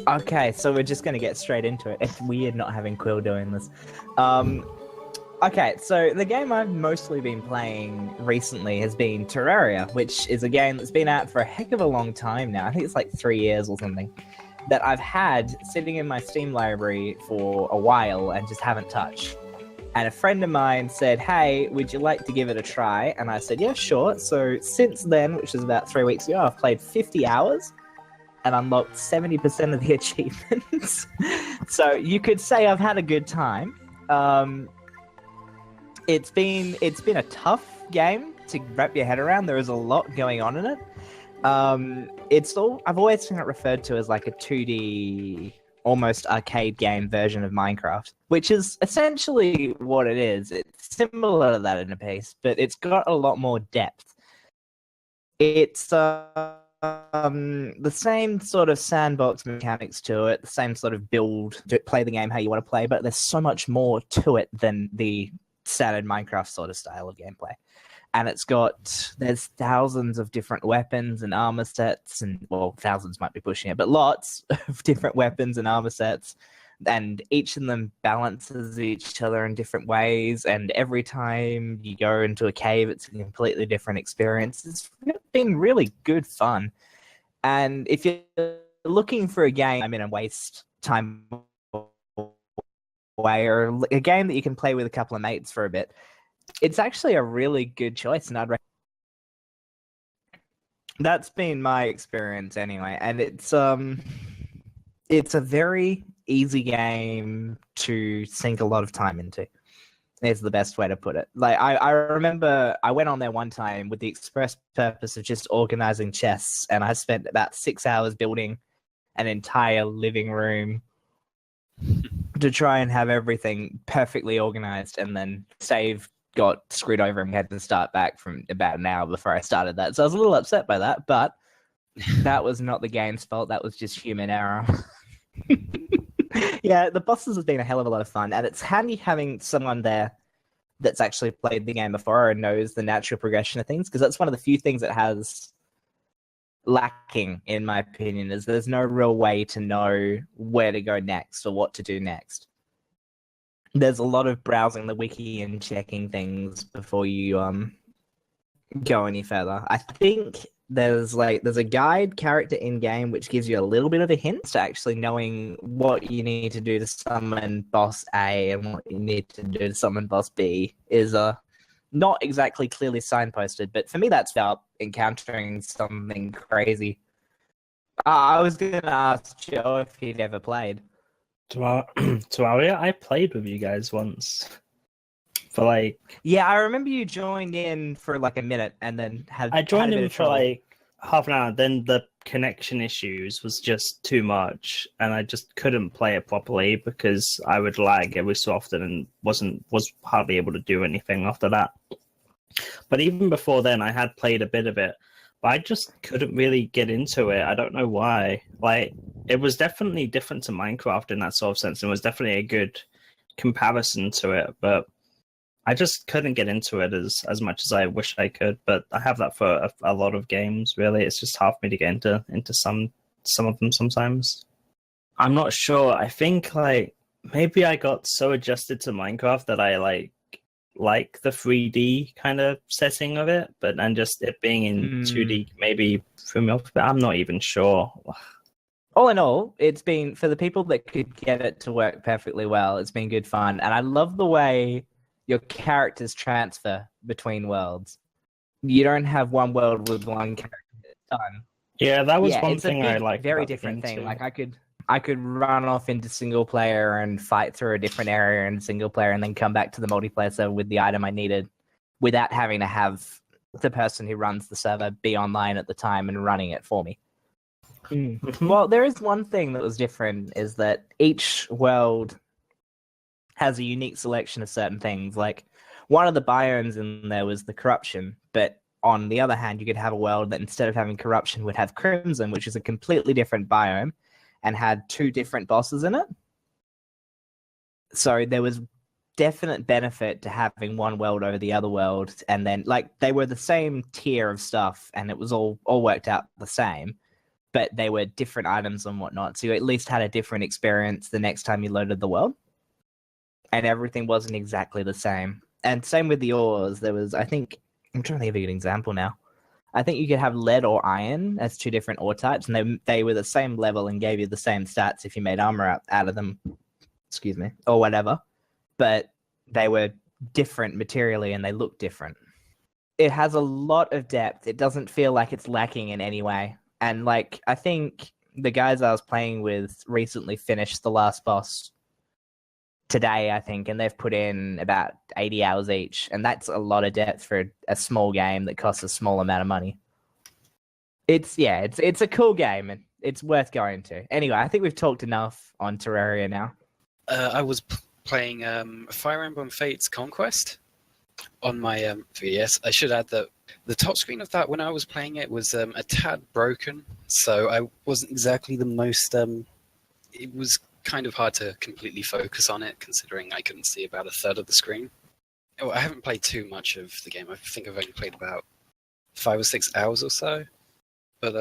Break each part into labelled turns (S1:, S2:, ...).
S1: Okay, so we're just going to get straight into it. It's weird not having Quil doing this. Okay, so the game I've mostly been playing recently has been Terraria, which is a game that's been out for a heck of a long time now. I think it's like 3 years or something. That I've had sitting in my Steam library for a while and just haven't touched. And a friend of mine said, hey, would you like to give it a try? And I said, yeah, sure. So since then, which was about 3 weeks ago, I've played 50 hours and unlocked 70% of the achievements. So you could say I've had a good time. It's been a tough game to wrap your head around. There is a lot going on in it. I've always seen it referred to as like a 2D, almost arcade game version of Minecraft, which is essentially what it is. It's similar to that in a piece, but it's got a lot more depth. It's the same sort of sandbox mechanics to it, the same sort of build to play the game how you want to play, but there's so much more to it than the standard Minecraft sort of style of gameplay. And there's thousands of different weapons and armor sets, and well, thousands might be pushing it, but lots of different weapons and armor sets, and each of them balances each other in different ways, and every time you go into a cave, it's a completely different experience. It's been really good fun. And if you're looking for a game, waste time away, or a game that you can play with a couple of mates for a bit, it's actually a really good choice, and that's been my experience anyway. And it's a very easy game to sink a lot of time into. Is the best way to put it. Like I remember I went on there one time with the express purpose of just organizing chests, and I spent about 6 hours building an entire living room to try and have everything perfectly organized, and then save got screwed over and we had to start back from about an hour before I started that. So I was a little upset by that, but that was not the game's fault. That was just human error. Yeah, the bosses have been a hell of a lot of fun, and it's handy having someone there that's actually played the game before and knows the natural progression of things, because that's one of the few things that has lacking, in my opinion, is there's no real way to know where to go next or what to do next. There's a lot of browsing the wiki and checking things before you go any further. I think there's a guide character in game which gives you a little bit of a hint to actually knowing what you need to do to summon boss A and what you need to do to summon boss B is not exactly clearly signposted, but for me that's about encountering something crazy. I was going to ask Joe if he'd ever played.
S2: Terraria, I played with you guys once.
S1: Yeah, I remember you joined in for like a minute and then
S2: I joined in for like half an hour, then the connection issues was just too much, and I just couldn't play it properly because I would lag every so often and was hardly able to do anything after that. But even before then, I had played a bit of it, but I just couldn't really get into it. I don't know why. Like, it was definitely different to Minecraft in that sort of sense, and was definitely a good comparison to it, but I just couldn't get into it as much as I wish I could. But I have that for a lot of games, really. It's just hard for me to get into some of them sometimes. I'm not sure. I think like maybe I got so adjusted to Minecraft that I like the 3D kind of setting of it, and just it being in 2D maybe threw me off. But I'm not even sure.
S1: All in all, it's been, for the people that could get it to work perfectly well, it's been good fun. And I love the way your characters transfer between worlds. You don't have one world with one character at a time.
S2: Yeah, that was one thing I liked.
S1: Very different thing. Too. Like I could run off into single player and fight through a different area in single player, and then come back to the multiplayer server with the item I needed, without having to have the person who runs the server be online at the time and running it for me. Well, there is one thing that was different, is that each world has a unique selection of certain things. Like, one of the biomes in there was the corruption, but on the other hand, you could have a world that instead of having corruption would have crimson, which is a completely different biome, and had 2 different bosses in it. So there was definite benefit to having one world over the other world, and then like they were the same tier of stuff, and it was all worked out the same. but they were different items and whatnot. So you at least had a different experience the next time you loaded the world. And everything wasn't exactly the same. And same with the ores. There was, I think, I'm trying to think of a good example now. I think you could have lead or iron as two different ore types, and they were the same level and gave you the same stats if you made armor out of them, excuse me, or whatever. But they were different materially and they looked different. It has a lot of depth. It doesn't feel like it's lacking in any way. And like, I think the guys I was playing with recently finished the last boss today, I think, and they've put in about 80 hours each, and that's a lot of depth for a small game that costs a small amount of money. It's a cool game, and it's worth going to. Anyway, I think we've talked enough on Terraria now.
S3: I was playing Fire Emblem Fates Conquest on my 3DS. I should add that the top screen of that when I was playing it was a tad broken, so I wasn't exactly the most... it was kind of hard to completely focus on it, considering I couldn't see about a third of the screen. Oh, I haven't played too much of the game. I think I've only played about 5 or 6 hours or so. But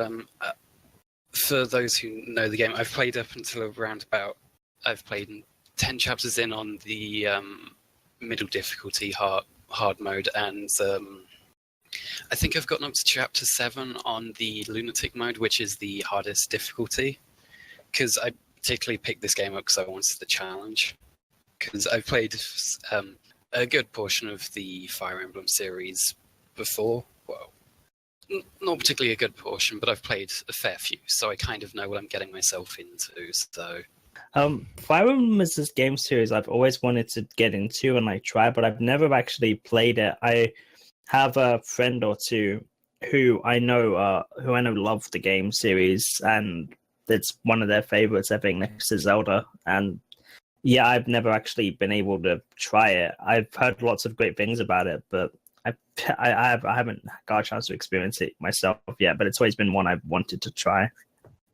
S3: for those who know the game, I've played up until around about... I've played 10 chapters in on the middle difficulty hard mode, and I think I've gotten up to chapter 7 on the lunatic mode, which is the hardest difficulty, because I particularly picked this game up because I wanted the challenge, because I've played a good portion of the Fire Emblem series before. Well, not particularly a good portion, but I've played a fair few, so I kind of know what I'm getting myself into. So
S2: Fire Emblem is this game series I've always wanted to get into and like try, but I've never actually played it. I have a friend or two who I know love the game series, and it's one of their favorites, I think, next to Zelda. And yeah, I've never actually been able to try it. I've heard lots of great things about it, but I haven't got a chance to experience it myself yet. But it's always been one I've wanted to try.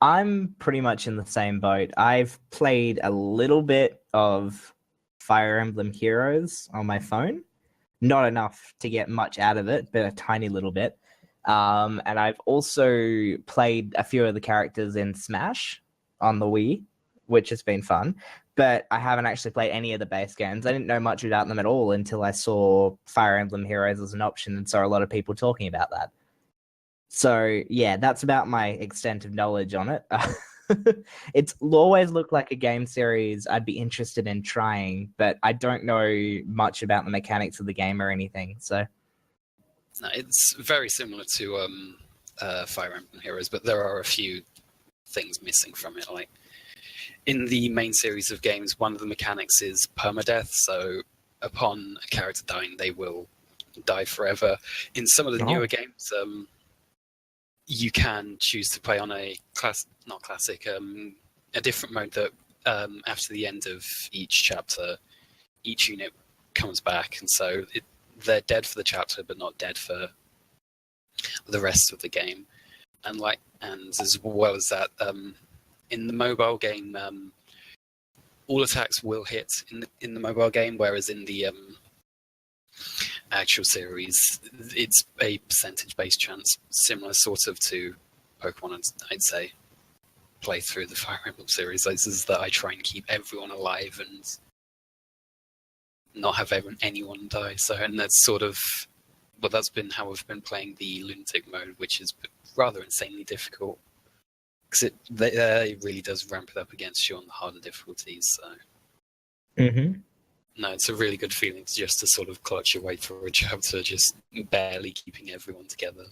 S1: I'm pretty much in the same boat. I've played a little bit of Fire Emblem Heroes on my phone. Not enough to get much out of it, but a tiny little bit. And I've also played a few of the characters in Smash on the Wii, which has been fun. But I haven't actually played any of the base games. I didn't know much about them at all until I saw Fire Emblem Heroes as an option and saw a lot of people talking about that. So, yeah, that's about my extent of knowledge on it. It's always looked like a game series I'd be interested in trying, but I don't know much about the mechanics of the game or anything, so...
S3: No, it's very similar to Fire Emblem Heroes, but there are a few things missing from it. Like in the main series of games, one of the mechanics is permadeath, so upon a character dying, they will die forever. In some of the newer games, you can choose to play on a a different mode that after the end of each chapter, each unit comes back, and so they're dead for the chapter, but not dead for the rest of the game. And as well as that, in the mobile game, all attacks will hit in the mobile game, whereas in the actual series, it's a percentage-based chance, similar sort of to Pokemon, I'd say. Play through the Fire Emblem series is that I try and keep everyone alive and not have anyone die. So, and that's sort of, well, that's been how I've been playing the lunatic mode, which is rather insanely difficult because it really does ramp it up against you on the harder difficulties. So, no, it's a really good feeling just to sort of clutch your way through a chapter, just barely keeping everyone together.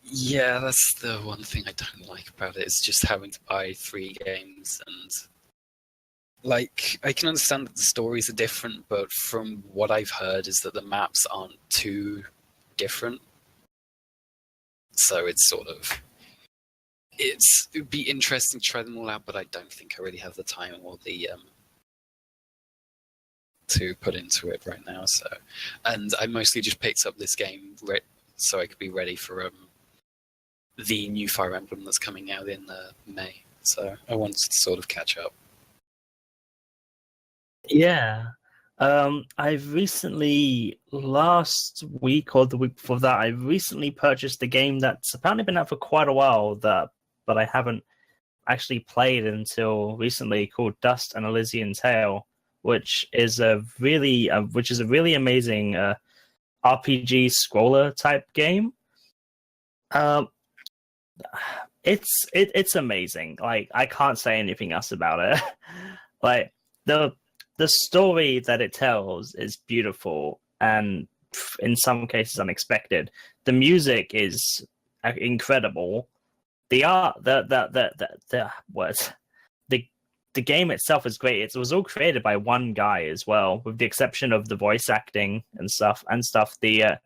S3: Yeah, that's the one thing I don't like about it. It's just having to buy 3 games and. Like, I can understand that the stories are different, but from what I've heard is that the maps aren't too different. So it's sort of... It would be interesting to try them all out, but I don't think I really have the time or the... to put into it right now, so... And I mostly just picked up this game so I could be ready for the new Fire Emblem that's coming out in May. So I wanted to sort of catch up.
S2: Yeah. I've recently, last week or the week before that, I recently purchased a game that's apparently been out for quite a while, but I haven't actually played until recently, called Dust and Elysian Tale, which is a really amazing RPG scroller type game. It's amazing. Like, I can't say anything else about it. Like, the story that it tells is beautiful and in some cases unexpected. The music is incredible. The art, the game itself is great. It was all created by one guy as well, with the exception of the voice acting and stuff. The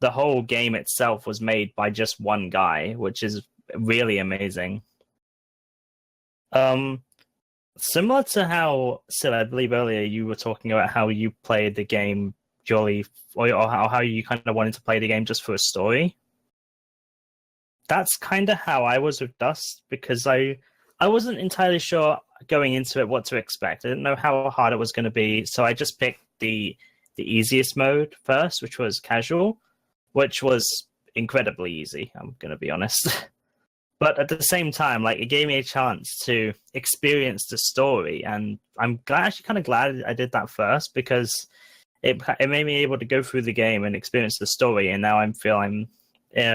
S2: whole game itself was made by just one guy, which is really amazing. Similar to how, Sid, I believe earlier you were talking about how you played the game purely, or how you kind of wanted to play the game just for a story. That's kind of how I was with Dust, because I wasn't entirely sure going into it what to expect. I didn't know how hard it was going to be, so I just picked the easiest mode first, which was casual, which was incredibly easy, I'm going to be honest. But at the same time, like, it gave me a chance to experience the story, and I'm actually kind of glad I did that first, because it made me able to go through the game and experience the story. And now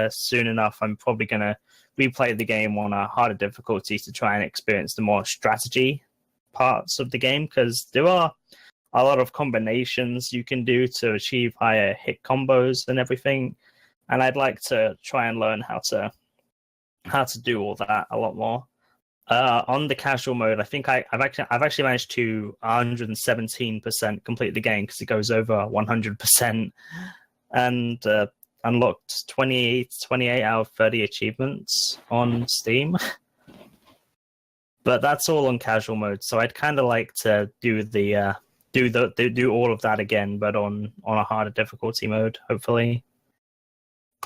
S2: soon enough, I'm probably going to replay the game on a harder difficulty to try and experience the more strategy parts of the game, because there are a lot of combinations you can do to achieve higher hit combos and everything. And I'd like to try and learn how to do all that a lot more. On the casual mode, I think I've actually managed to 117% complete the game, because it goes over 100%, and unlocked 28 out of 30 achievements on Steam. But that's all on casual mode, so I'd kind of like to do do all of that again, but on a harder difficulty mode, hopefully.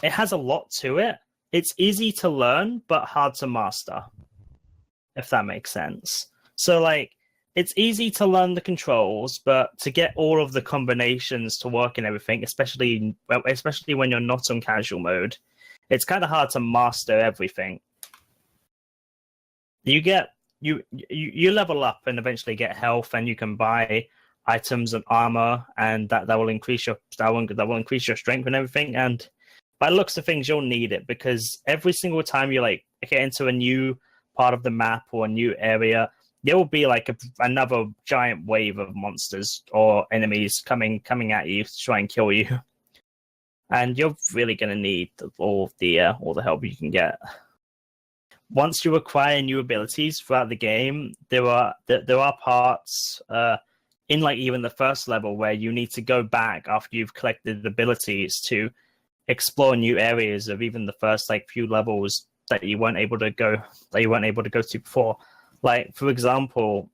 S2: It has a lot to it. It's easy to learn, but hard to master, if that makes sense. So, like, it's easy to learn the controls, but to get all of the combinations to work and everything, especially when you're not on casual mode, it's kind of hard to master everything. You level up and eventually get health, and you can buy items and armor, and that will increase your strength and everything. And by the looks of things, you'll need it, because every single time you get into a new part of the map or a new area, there will be another giant wave of monsters or enemies coming at you to try and kill you, and you're really going to need all the help you can get. Once you acquire new abilities throughout the game, there are parts in even the first level where you need to go back after you've collected abilities to explore new areas of even the first few levels that you weren't able to go to before. Like, for example,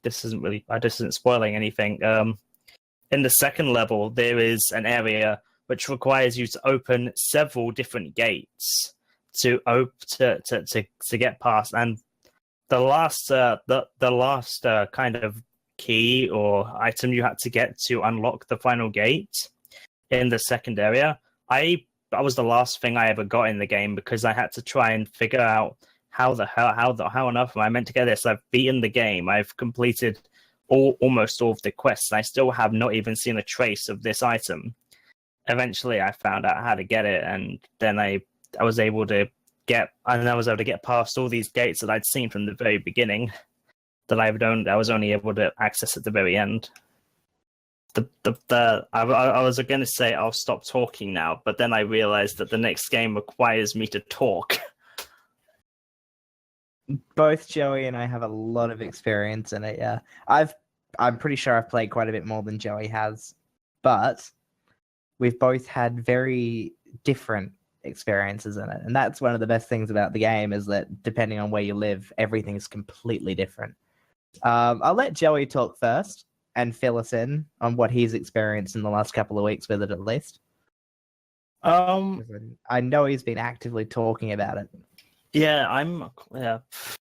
S2: this isn't spoiling anything. In the second level, there is an area which requires you to open several different gates to get past, and the last kind of key or item you had to get to unlock the final gate in the second area, that was the last thing I ever got in the game, because I had to try and figure out how on earth am I meant to get this. I've beaten the game, I've completed almost all of the quests, and I still have not even seen a trace of this item. Eventually, I found out how to get it, and then I was able to get past all these gates that I'd seen from the very beginning, that I was only able to access at the very end. I was going to say I'll stop talking now, but then I realized that the next game requires me to talk.
S1: Both Joey and I have a lot of experience in it. Yeah, I'm pretty sure I've played quite a bit more than Joey has, but we've both had very different experiences in it, and that's one of the best things about the game, is that depending on where you live, everything's completely different. I'll let Joey talk first and fill us in on what he's experienced in the last couple of weeks with it, at least. I know he's been actively talking about it.
S2: Yeah,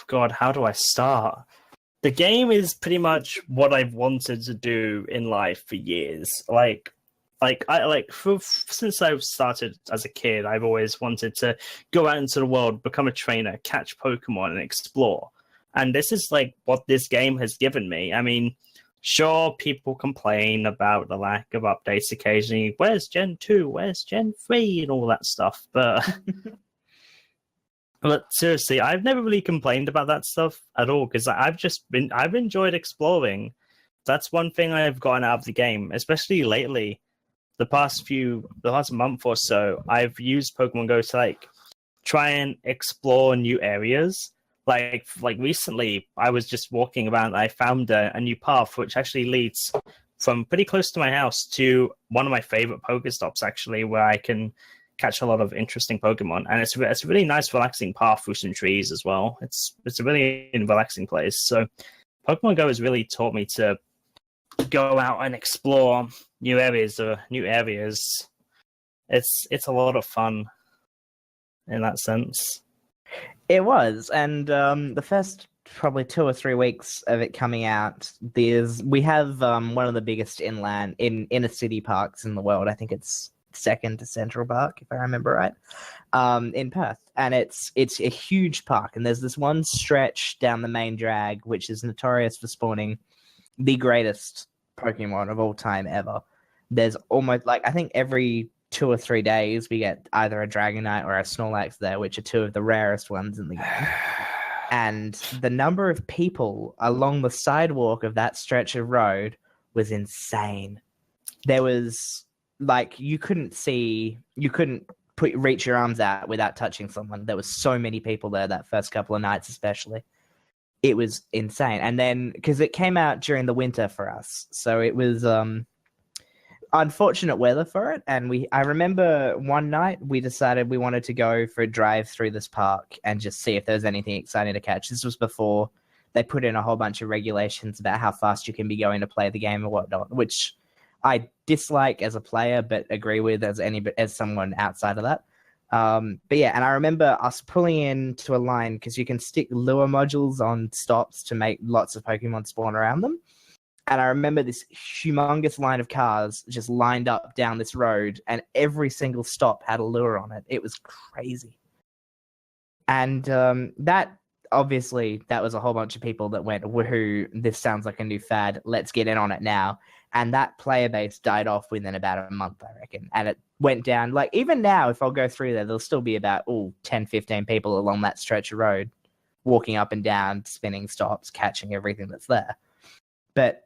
S2: God, how do I start? The game is pretty much what I've wanted to do in life for years. Since I started as a kid, I've always wanted to go out into the world, become a trainer, catch Pokemon, and explore. And this is like what this game has given me. I mean, sure, people complain about the lack of updates occasionally. Where's Gen 2? Where's Gen 3? And all that stuff. But seriously, I've never really complained about that stuff at all because I've enjoyed exploring. That's one thing I've gotten out of the game, especially lately. The past month or so, I've used Pokemon Go to like try and explore new areas. Like recently, I was just walking around. I found a new path which actually leads from pretty close to my house to one of my favorite Pokestops, actually, where I can catch a lot of interesting Pokemon, and it's a really nice, relaxing path through some trees as well. It's a really relaxing place. So, Pokemon Go has really taught me to go out and explore new areas. It's a lot of fun in that sense.
S1: It was, and the first probably 2 or 3 weeks of it coming out, we have one of the biggest inner city parks in the world. I think it's second to Central Park, if I remember right, in Perth, and it's a huge park. And there's this one stretch down the main drag which is notorious for spawning the greatest Pokemon of all time ever. There's almost I think every 2 or 3 days we get either a Dragonite or a Snorlax there, which are two of the rarest ones in the game. And the number of people along the sidewalk of that stretch of road was insane. There was you couldn't reach your arms out without touching someone. There was so many people there that first couple of nights, especially. It was insane. And then, because it came out during the winter for us, so it was unfortunate weather for it. And I remember one night we decided we wanted to go for a drive through this park and just see if there was anything exciting to catch. This was before they put in a whole bunch of regulations about how fast you can be going to play the game or whatnot, which I dislike as a player, but agree with as someone outside of that. But yeah, and I remember us pulling into a line because you can stick lure modules on stops to make lots of Pokemon spawn around them. And I remember this humongous line of cars just lined up down this road, and every single stop had a lure on it. It was crazy. And that was a whole bunch of people that went, woohoo, this sounds like a new fad. Let's get in on it now. And that player base died off within about a month, I reckon. And it went down. Even now, if I'll go through there, there'll still be about 10, 15 people along that stretch of road, walking up and down, spinning stops, catching everything that's there. But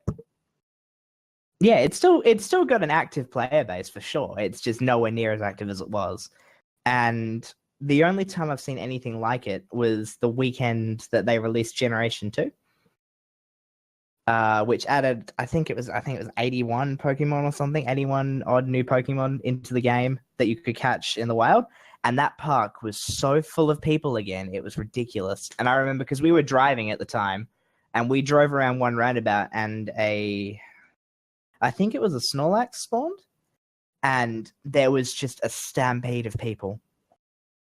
S1: yeah, it's still got an active player base for sure. It's just nowhere near as active as it was. And the only time I've seen anything like it was the weekend that they released Generation 2. Which added, I think it was 81 Pokemon or something, 81 odd new Pokemon into the game that you could catch in the wild. And that park was so full of people again, it was ridiculous. And I remember because we were driving at the time, and we drove around one roundabout, and I think it was a Snorlax spawned, and there was just a stampede of people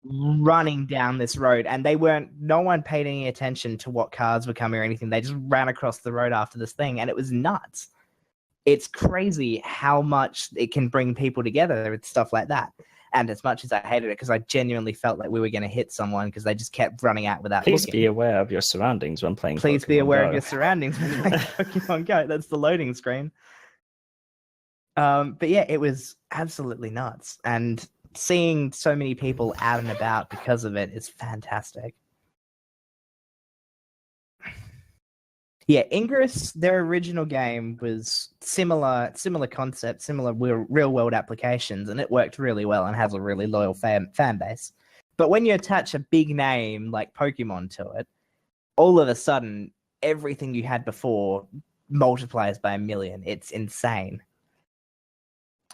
S1: running down this road, and no one paid any attention to what cars were coming or anything. They just ran across the road after this thing, and it was nuts. It's crazy how much it can bring people together with stuff like that. And as much as I hated it, because I genuinely felt like we were going to hit someone because they just kept running out without
S2: Please
S1: looking.
S2: be aware of your surroundings when playing
S1: Please
S2: Pokemon
S1: be aware
S2: Go.
S1: of your surroundings when playing Pokemon Go. That's the loading screen. But yeah, it was absolutely nuts. And seeing so many people out and about because of it is fantastic. Yeah, Ingress, their original game was similar concept, similar real world applications, and it worked really well and has a really loyal fan base. But when you attach a big name like Pokemon to it, all of a sudden everything you had before multiplies by 1,000,000. It's insane.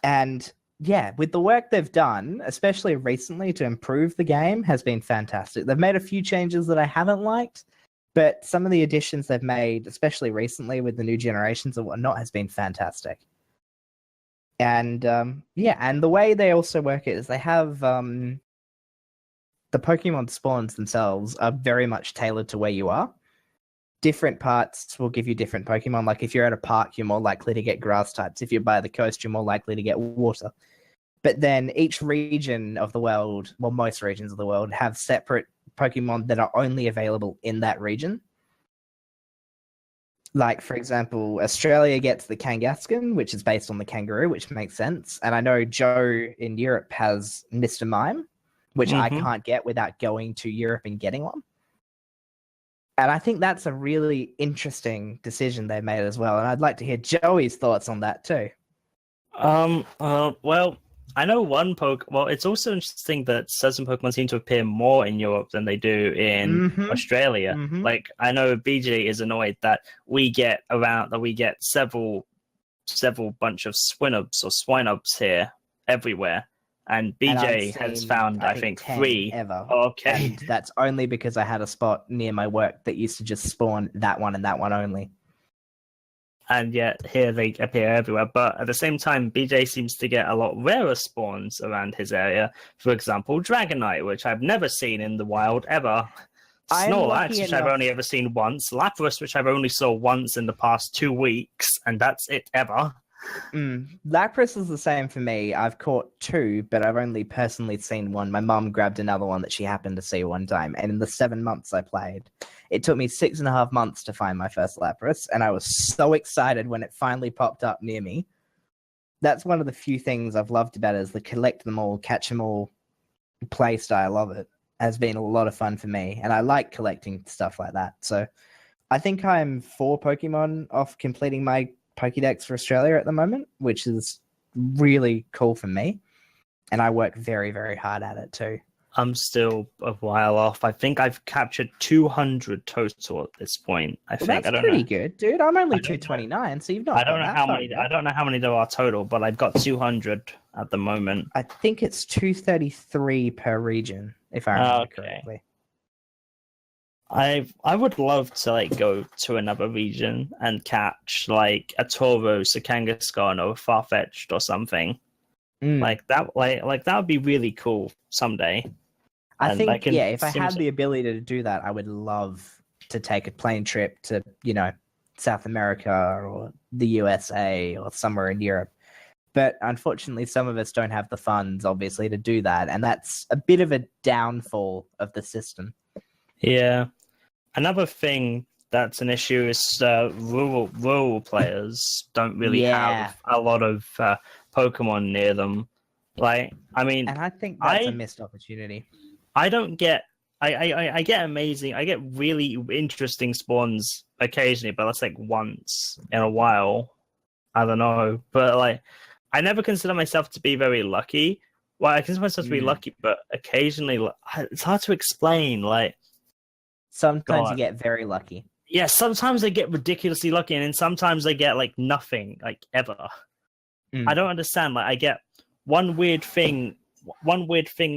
S1: And yeah, with the work they've done, especially recently to improve the game, has been fantastic. They've made a few changes that I haven't liked, but some of the additions they've made, especially recently with the new generations and whatnot, has been fantastic. And yeah, and the way they also work it is they have the Pokemon spawns themselves are very much tailored to where you are. different parts will give you different Pokemon. Like if you're at a park, you're more likely to get grass types. If you're by the coast, you're more likely to get water. But then each region of the world, well, most regions of the world, have separate Pokemon that are only available in that region. Like, for example, Australia gets the Kangaskhan, which is based on the kangaroo, which makes sense. And I know Joe in Europe has Mr. Mime, which I can't get without going to Europe and getting one. And I think that's a really interesting decision they made as well. And I'd like to hear Joey's thoughts on that too.
S2: Well, I know one Well, it's also interesting that certain Pokemon seem to appear more in Europe than they do in Australia. Like, I know BJ is annoyed that we get several bunch of Swinubs or Swinubs here everywhere. And BJ has found, I think 3
S1: ever.
S2: Okay.
S1: And that's only because I had a spot near my work that used to just spawn that one and that one only.
S2: And yet here they appear everywhere. But at the same time, BJ seems to get a lot rarer spawns around his area. For example, Dragonite, which I've never seen in the wild ever. Snorlax, which I've only ever seen once. Lapras, which I've only saw once in the past 2 weeks. And that's it ever.
S1: Lapras is the same for me. I've caught 2, but I've only personally seen one. My mum grabbed another one that she happened to see one time. And in the 7 months I played, it took me 6.5 months to find my first Lapras, and I was so excited when it finally popped up near me. That's one of the few things I've loved about it, is the collect them all, catch them all play style of it. Has been a lot of fun for me, and I like collecting stuff like that. So I think I'm 4 Pokemon off completing my Pokédex for Australia at the moment, which is really cool for me. And I work very, very hard at it too.
S2: I'm still a while off. I think I've captured 200 total at this point.
S1: That's pretty good, dude. I'm only 229, so you've not.
S2: I don't know how many there are total, but I've got 200 at the moment.
S1: I think it's 233 per region, if I remember correctly.
S2: I would love to go to another region and catch a Tauros, a Kangaskhan, or a Farfetch'd or something. Like that would be really cool someday.
S1: I think if I had the ability to do that, I would love to take a plane trip to, South America or the USA or somewhere in Europe. But unfortunately, some of us don't have the funds, obviously, to do that. And that's a bit of a downfall of the system.
S2: Yeah. Another thing that's an issue is rural players don't really have a lot of Pokemon near them. And
S1: I think that's a missed opportunity.
S2: I don't get. I get amazing. I get really interesting spawns occasionally, but that's once in a while. I don't know, but I never consider myself to be very lucky. Well, I consider myself to be lucky, but occasionally it's hard to explain.
S1: Sometimes you get very lucky.
S2: Yeah, sometimes I get ridiculously lucky, and then sometimes I get nothing, ever. I don't understand. I get one weird thing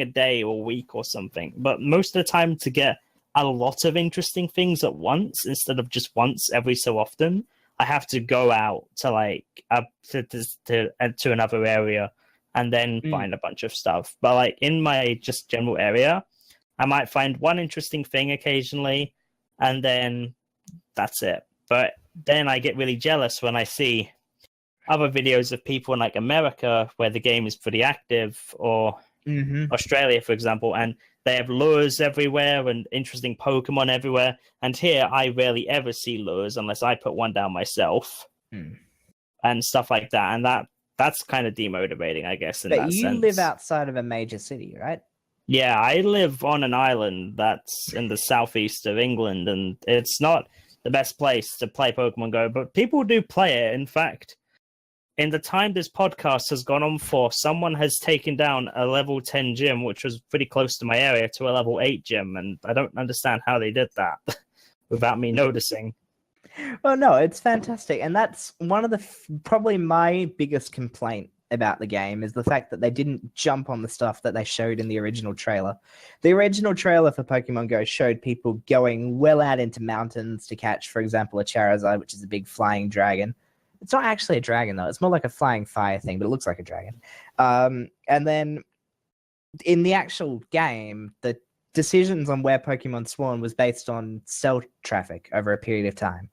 S2: a day or week or something. But most of the time, to get a lot of interesting things at once instead of just once every so often, I have to go out to to another area and then find a bunch of stuff. But in my just general area, I might find one interesting thing occasionally, and then that's it. But then I get really jealous when I see other videos of people in America where the game is pretty active, or Australia, for example, and they have lures everywhere and interesting Pokemon everywhere. And here, I rarely ever see lures unless I put one down myself and stuff like that. And that's kind of demotivating, I guess, in that sense. But you
S1: live outside of a major city, right?
S2: Yeah, I live on an island that's in the southeast of England, and it's not the best place to play Pokemon Go, but people do play it. In fact, in the time this podcast has gone on for, someone has taken down a level 10 gym, which was pretty close to my area, to a level 8 gym, and I don't understand how they did that without me noticing.
S1: Well, no, it's fantastic, and that's one of the probably my biggest complaint about the game is the fact that they didn't jump on the stuff that they showed in the original trailer. The original trailer for Pokemon Go showed people going well out into mountains to catch, for example, a Charizard, which is a big flying dragon. It's not actually a dragon, though. It's more like a flying fire thing, but it looks like a dragon. And then in the actual game, the decisions on where Pokemon spawn was based on cell traffic over a period of time.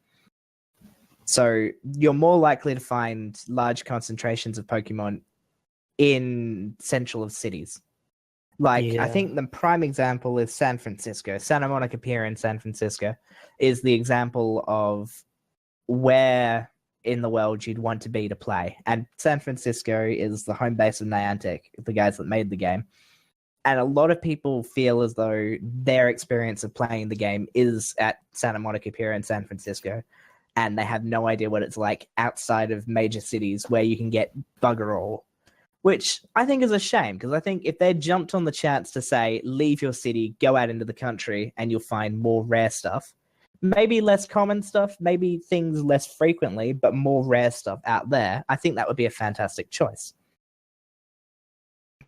S1: So you're more likely to find large concentrations of Pokemon in central of cities. Like, I think the prime example is San Francisco. Santa Monica Pier in San Francisco is the example of where in the world you'd want to be to play. And San Francisco is the home base of Niantic, the guys that made the game. And a lot of people feel as though their experience of playing the game is at Santa Monica Pier in San Francisco. And they have no idea what it's like outside of major cities where you can get bugger all. Which I think is a shame, because I think if they jumped on the chance to say, leave your city, go out into the country, and you'll find more rare stuff, maybe less common stuff, maybe things less frequently, but more rare stuff out there, I think that would be a fantastic choice.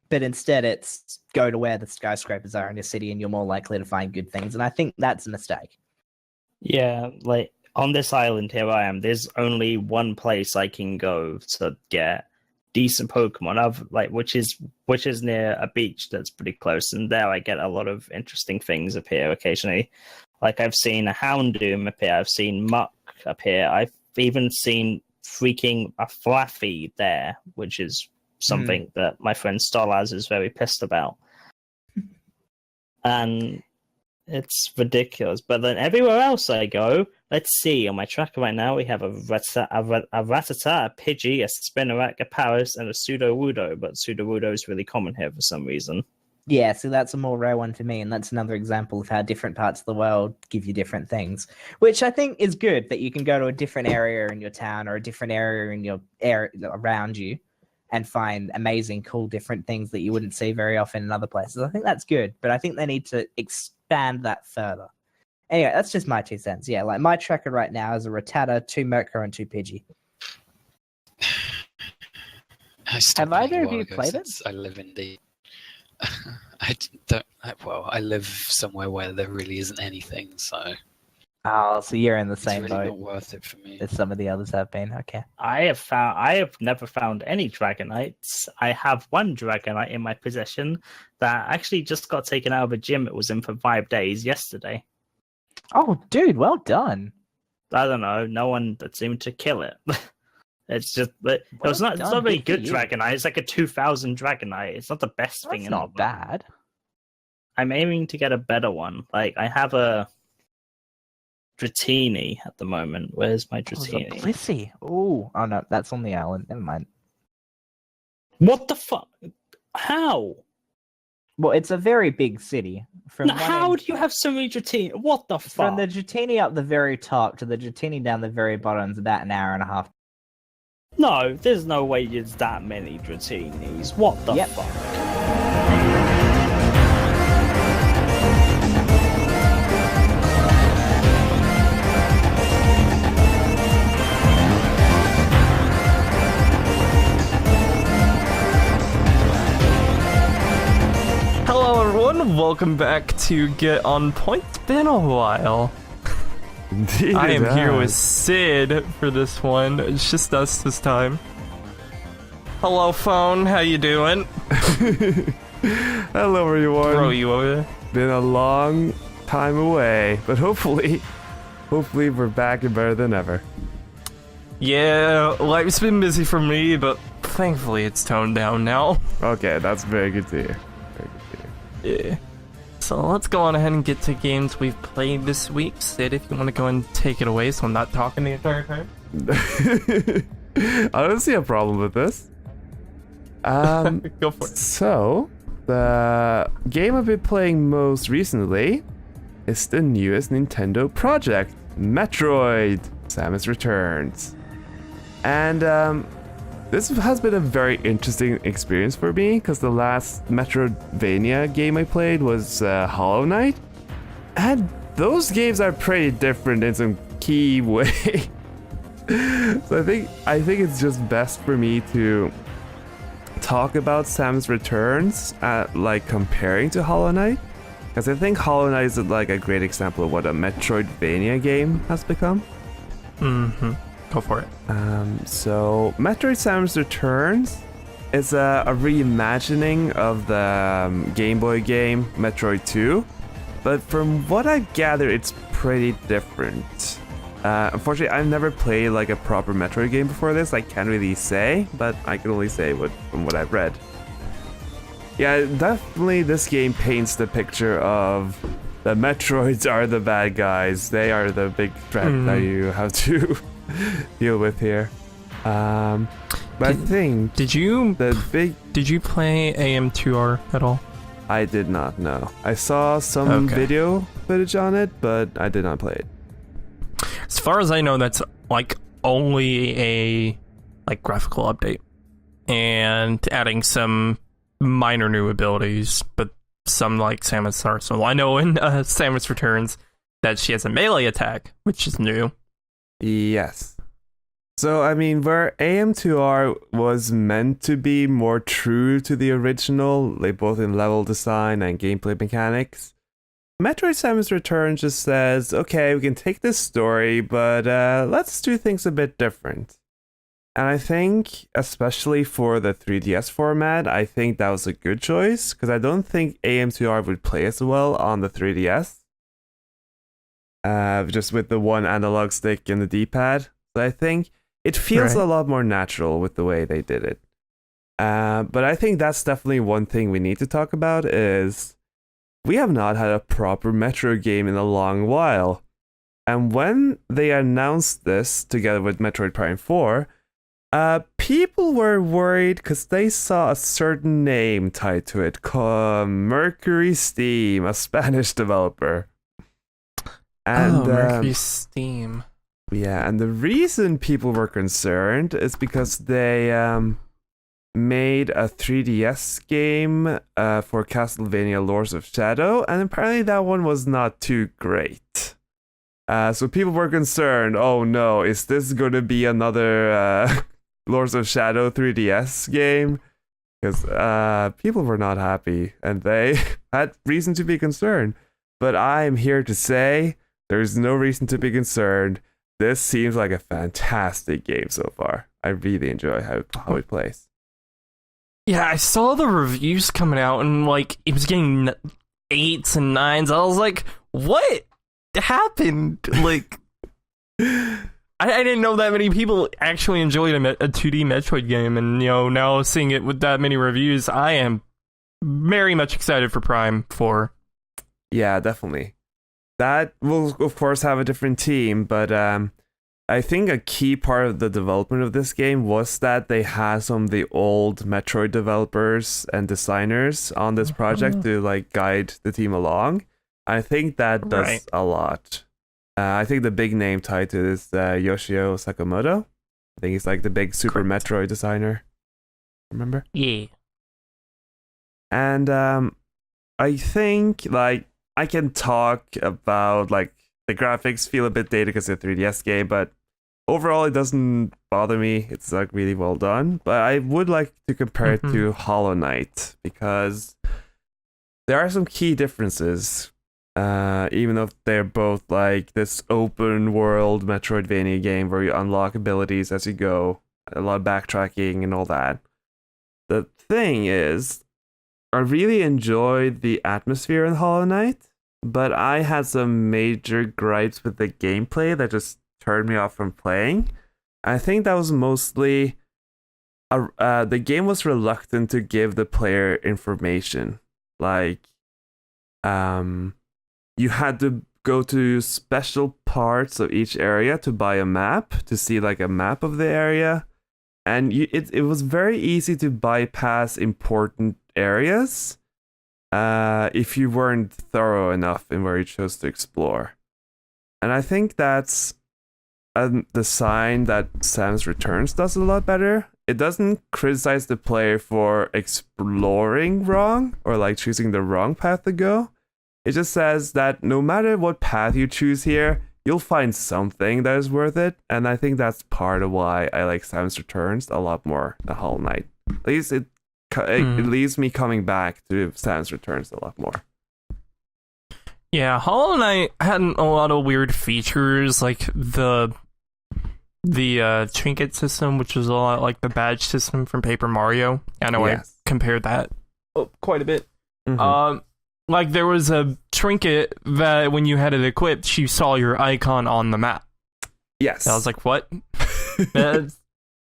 S1: But instead, it's go to where the skyscrapers are in your city, and you're more likely to find good things, and I think that's a mistake.
S2: Yeah, like, on this island here I am, there's only one place I can go to get decent Pokemon, which is near a beach that's pretty close, and there I get a lot of interesting things appear occasionally. Like, I've seen a Houndoom appear, I've seen Muck appear, I've even seen freaking a Flaffy there, which is something that my friend Stolaz is very pissed about. And it's ridiculous. But then everywhere else I go, let's see, on my tracker right now, we have a Rattata, a Pidgey, a Spinarak, a Paris, and a Sudowoodo, but Sudowoodo is really common here for some reason.
S1: Yeah, so that's a more rare one for me, and that's another example of how different parts of the world give you different things, which I think is good, that you can go to a different area in your town or a different area in your area around you and find amazing, cool, different things that you wouldn't see very often in other places. I think that's good, but I think they need to expand that further. Anyway, that's just my 2 cents. Yeah, like my tracker right now is a Rattata, 2 Murkrow, and 2 Pidgey. Have either of you played it?
S3: I live in the... I don't... Well, I live somewhere where there really isn't anything, so...
S1: Oh, so you're in the same
S3: it's really
S1: boat
S3: not worth it for me.
S1: as some of the others have been. Okay.
S2: I have never found any Dragonites. I have one Dragonite in my possession that actually just got taken out of a gym it was in for 5 days yesterday.
S1: Oh, dude, well done.
S2: I don't know. No one that seemed to kill it. It's just, but it's not a very good Dragonite. It's like a 2000 Dragonite. It's not the best thing in the world.
S1: It's not bad.
S2: I'm aiming to get a better one. Like, I have a Dratini at the moment. Where's my Dratini?
S1: Oh, Blissey. Oh no, that's on the island. Never mind.
S2: What the fuck? How?
S1: Well, it's a very big city.
S2: How do you have so many Dratini? What the fuck?
S1: From the Dratini up the very top to the Dratini down the very bottom is about an hour and a half.
S2: No, there's no way there's that many Dratinis. What the fuck?
S4: Hello everyone, welcome back to Get On Point. It's been a while.
S5: Indeed,
S4: I am here with Sid for this one. It's just us this time. Hello phone, how you doing?
S5: Hello everyone.
S4: Bro, you over there?
S5: Been a long time away, but hopefully we're back and better than ever.
S4: Yeah, life's been busy for me, but thankfully it's toned down now.
S5: Okay, that's very good to hear.
S4: Yeah. So let's go on ahead and get to games we've played this week. Sid, if you want to go and take it away so I'm not talking the entire time.
S5: I don't see a problem with this.
S4: Go for it.
S5: So, the game I've been playing most recently is the newest Nintendo project, Metroid: Samus Returns. And this has been a very interesting experience for me, because the last Metroidvania game I played was Hollow Knight, and those games are pretty different in some key way. So I think it's just best for me to talk about Samus Returns like comparing to Hollow Knight, because I think Hollow Knight is like a great example of what a Metroidvania game has become.
S4: Mm-hmm. Go for it.
S5: So Metroid Samus Returns is a reimagining of the Game Boy game Metroid 2, but from what I gather, it's pretty different. Unfortunately, I've never played like a proper Metroid game before this. I can't really say, but I can only say from what I've read. Yeah, definitely this game paints the picture of the Metroids are the bad guys. They are the big threat that you have to deal with here. But I think
S4: did you
S5: play
S4: AM2R at all?
S5: I did not know. I saw some video footage on it, but I did not play it.
S4: As far as I know, that's like only a like graphical update and adding some minor new abilities, but some like Samus Arsenal. I know in Samus Returns that she has a melee attack, which is new.
S5: Yes. So, I mean, where AM2R was meant to be more true to the original, like both in level design and gameplay mechanics, Metroid Samus Returns just says, okay, we can take this story, but let's do things a bit different. And I think, especially for the 3DS format, I think that was a good choice, because I don't think AM2R would play as well on the 3DS. Just with the one analog stick and the D-pad. So I think it feels a lot more natural with the way they did it. But I think that's definitely one thing we need to talk about is we have not had a proper Metroid game in a long while. And when they announced this together with Metroid Prime 4, people were worried because they saw a certain name tied to it, called Mercury Steam, a Spanish developer. And,
S4: Mercury Steam.
S5: Yeah, and the reason people were concerned is because they made a 3DS game for Castlevania Lords of Shadow, and apparently that one was not too great. So people were concerned, oh no, is this going to be another Lords of Shadow 3DS game? Because people were not happy, and they had reason to be concerned. But I'm here to say there's no reason to be concerned. This seems like a fantastic game so far. I really enjoy how it plays.
S4: Yeah, I saw the reviews coming out, and like it was getting 8s and 9s. I was like, what happened? Like, I didn't know that many people actually enjoyed a 2D Metroid game, and now seeing it with that many reviews, I am very much excited for Prime 4.
S5: Yeah, definitely. That will, of course, have a different team, but I think a key part of the development of this game was that they had some of the old Metroid developers and designers on this project to like guide the team along. I think that does a lot. I think the big name tied to this Yoshio Sakamoto. I think he's like the big Super Metroid designer. Remember?
S4: Yeah.
S5: And I think like I can talk about like the graphics feel a bit dated because it's a 3DS game, but overall it doesn't bother me. It's like really well done. But I would like to compare it to Hollow Knight because there are some key differences. Even though they're both like this open world Metroidvania game where you unlock abilities as you go, a lot of backtracking and all that. The thing is, I really enjoyed the atmosphere in Hollow Knight, but I had some major gripes with the gameplay that just turned me off from playing. I think that was mostly the game was reluctant to give the player information. Like, you had to go to special parts of each area to buy a map, to see like a map of the area. And it was very easy to bypass important areas if you weren't thorough enough in where you chose to explore. And I think that's a design that Samus Returns does a lot better. It doesn't criticize the player for exploring wrong or like choosing the wrong path to go. It just says that no matter what path you choose here, you'll find something that is worth it. And I think that's part of why I like Samus Returns a lot more than Hollow Knight. At least it leaves me coming back to Samus Returns a lot more.
S4: Yeah, Hollow Knight had a lot of weird features, like the trinket system, which is a lot like the badge system from Paper Mario. I know I compared that quite a bit. like there was a trinket that when you had it equipped, you saw your icon on the map.
S5: Yes.
S4: And I was like, what? That's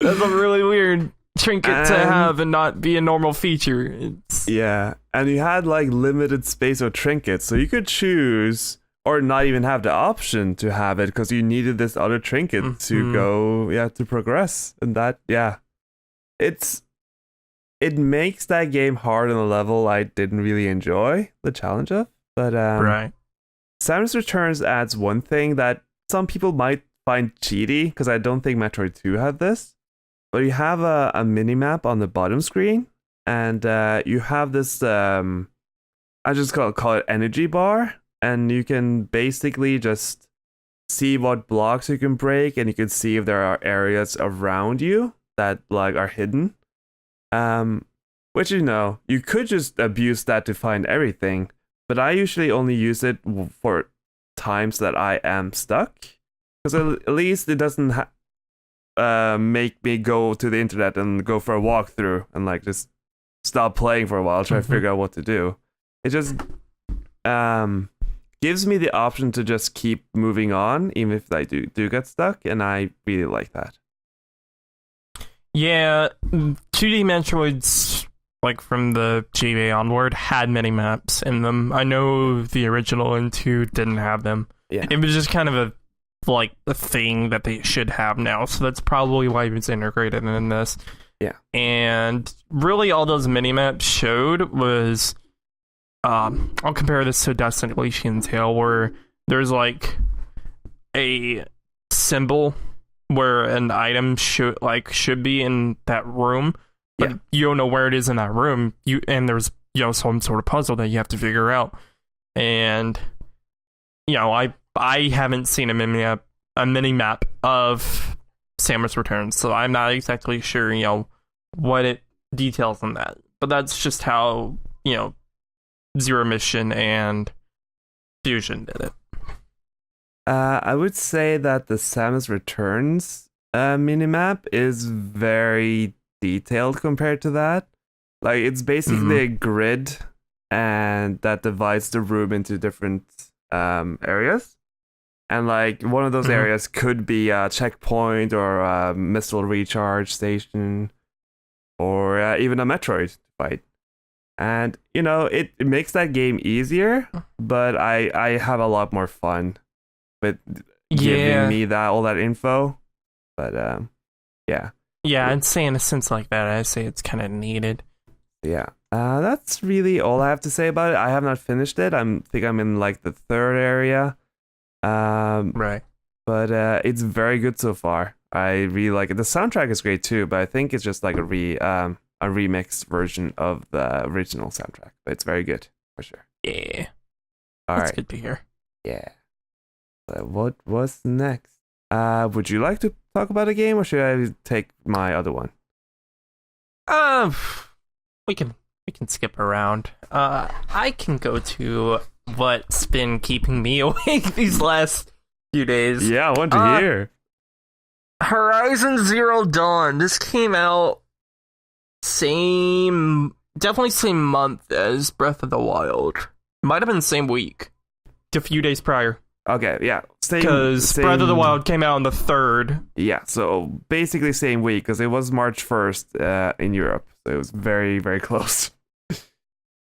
S4: a really weird trinket to have and not be a normal feature.
S5: Yeah, and you had like limited space of trinkets, so you could choose or not even have the option to have it because you needed this other trinket to go, to progress. And that, it makes that game hard on a level I didn't really enjoy the challenge of. But
S4: right.
S5: Samus Returns adds one thing that some people might find cheaty, because I don't think Metroid 2 had this. But you have a mini-map on the bottom screen, and you have this, I just call it energy bar, and you can basically just see what blocks you can break, and you can see if there are areas around you that like are hidden. Which, you could just abuse that to find everything, but I usually only use it for times that I am stuck, because at least it doesn't make me go to the internet and go for a walkthrough and like just stop playing for a while, try to figure out what to do. It just gives me the option to just keep moving on, even if I do get stuck, and I really like that.
S4: Yeah, 2D Metroids, like from the GBA onward, had many maps in them. I know the original and 2 didn't have them.
S5: Yeah.
S4: It was just kind of a thing that they should have now, so that's probably why it was integrated in this.
S5: Yeah.
S4: And really all those mini-maps showed was, I'll compare this to Destiny Elysian Tale, where there's like a symbol where an item should be in that room, but you don't know where it is in that room. And there's some sort of puzzle that you have to figure out. And I haven't seen a mini map of Samus Returns, so I'm not exactly sure what it details on that. But that's just how Zero Mission and Fusion did it.
S5: I would say that the Samus Returns minimap is very detailed compared to that. Like, it's basically a grid, and that divides the room into different areas. And like one of those areas could be a checkpoint or a missile recharge station, or even a Metroid fight. And it makes that game easier, but I have a lot more fun with giving me all that info. But
S4: I'd say in a sense like that, I'd say it's kind of needed.
S5: That's really all I have to say about it. I have not finished it. I think I'm in like the third area.
S4: Right.
S5: But it's very good so far. I really like it. The soundtrack is great too, but I think it's just like a remixed version of the original soundtrack. But it's very good for sure.
S4: Yeah.
S5: That's
S4: good to hear. Yeah.
S5: What was next? Would you like to talk about a game, or should I take my other one?
S4: We can skip around. I can go to what's been keeping me awake these last few days.
S5: Yeah, I want to hear.
S4: Horizon Zero Dawn. This came out definitely same month as Breath of the Wild. Might have been the same week, a few days prior.
S5: Okay, yeah.
S4: Because Breath of the Wild came out on the 3rd.
S5: Yeah, so basically same week, because it was March 1st in Europe. So it was very, very close.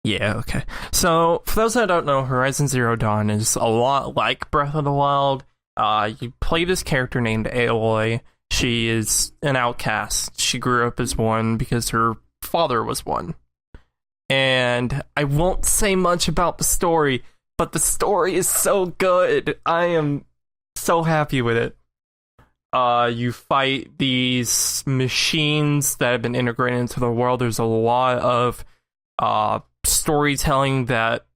S4: Yeah, okay. So, for those that don't know, Horizon Zero Dawn is a lot like Breath of the Wild. You play this character named Aloy. She is an outcast. She grew up as one because her father was one. And I won't say much about the story, but the story is so good. I am so happy with it. You fight these machines that have been integrated into the world. There's a lot of storytelling that,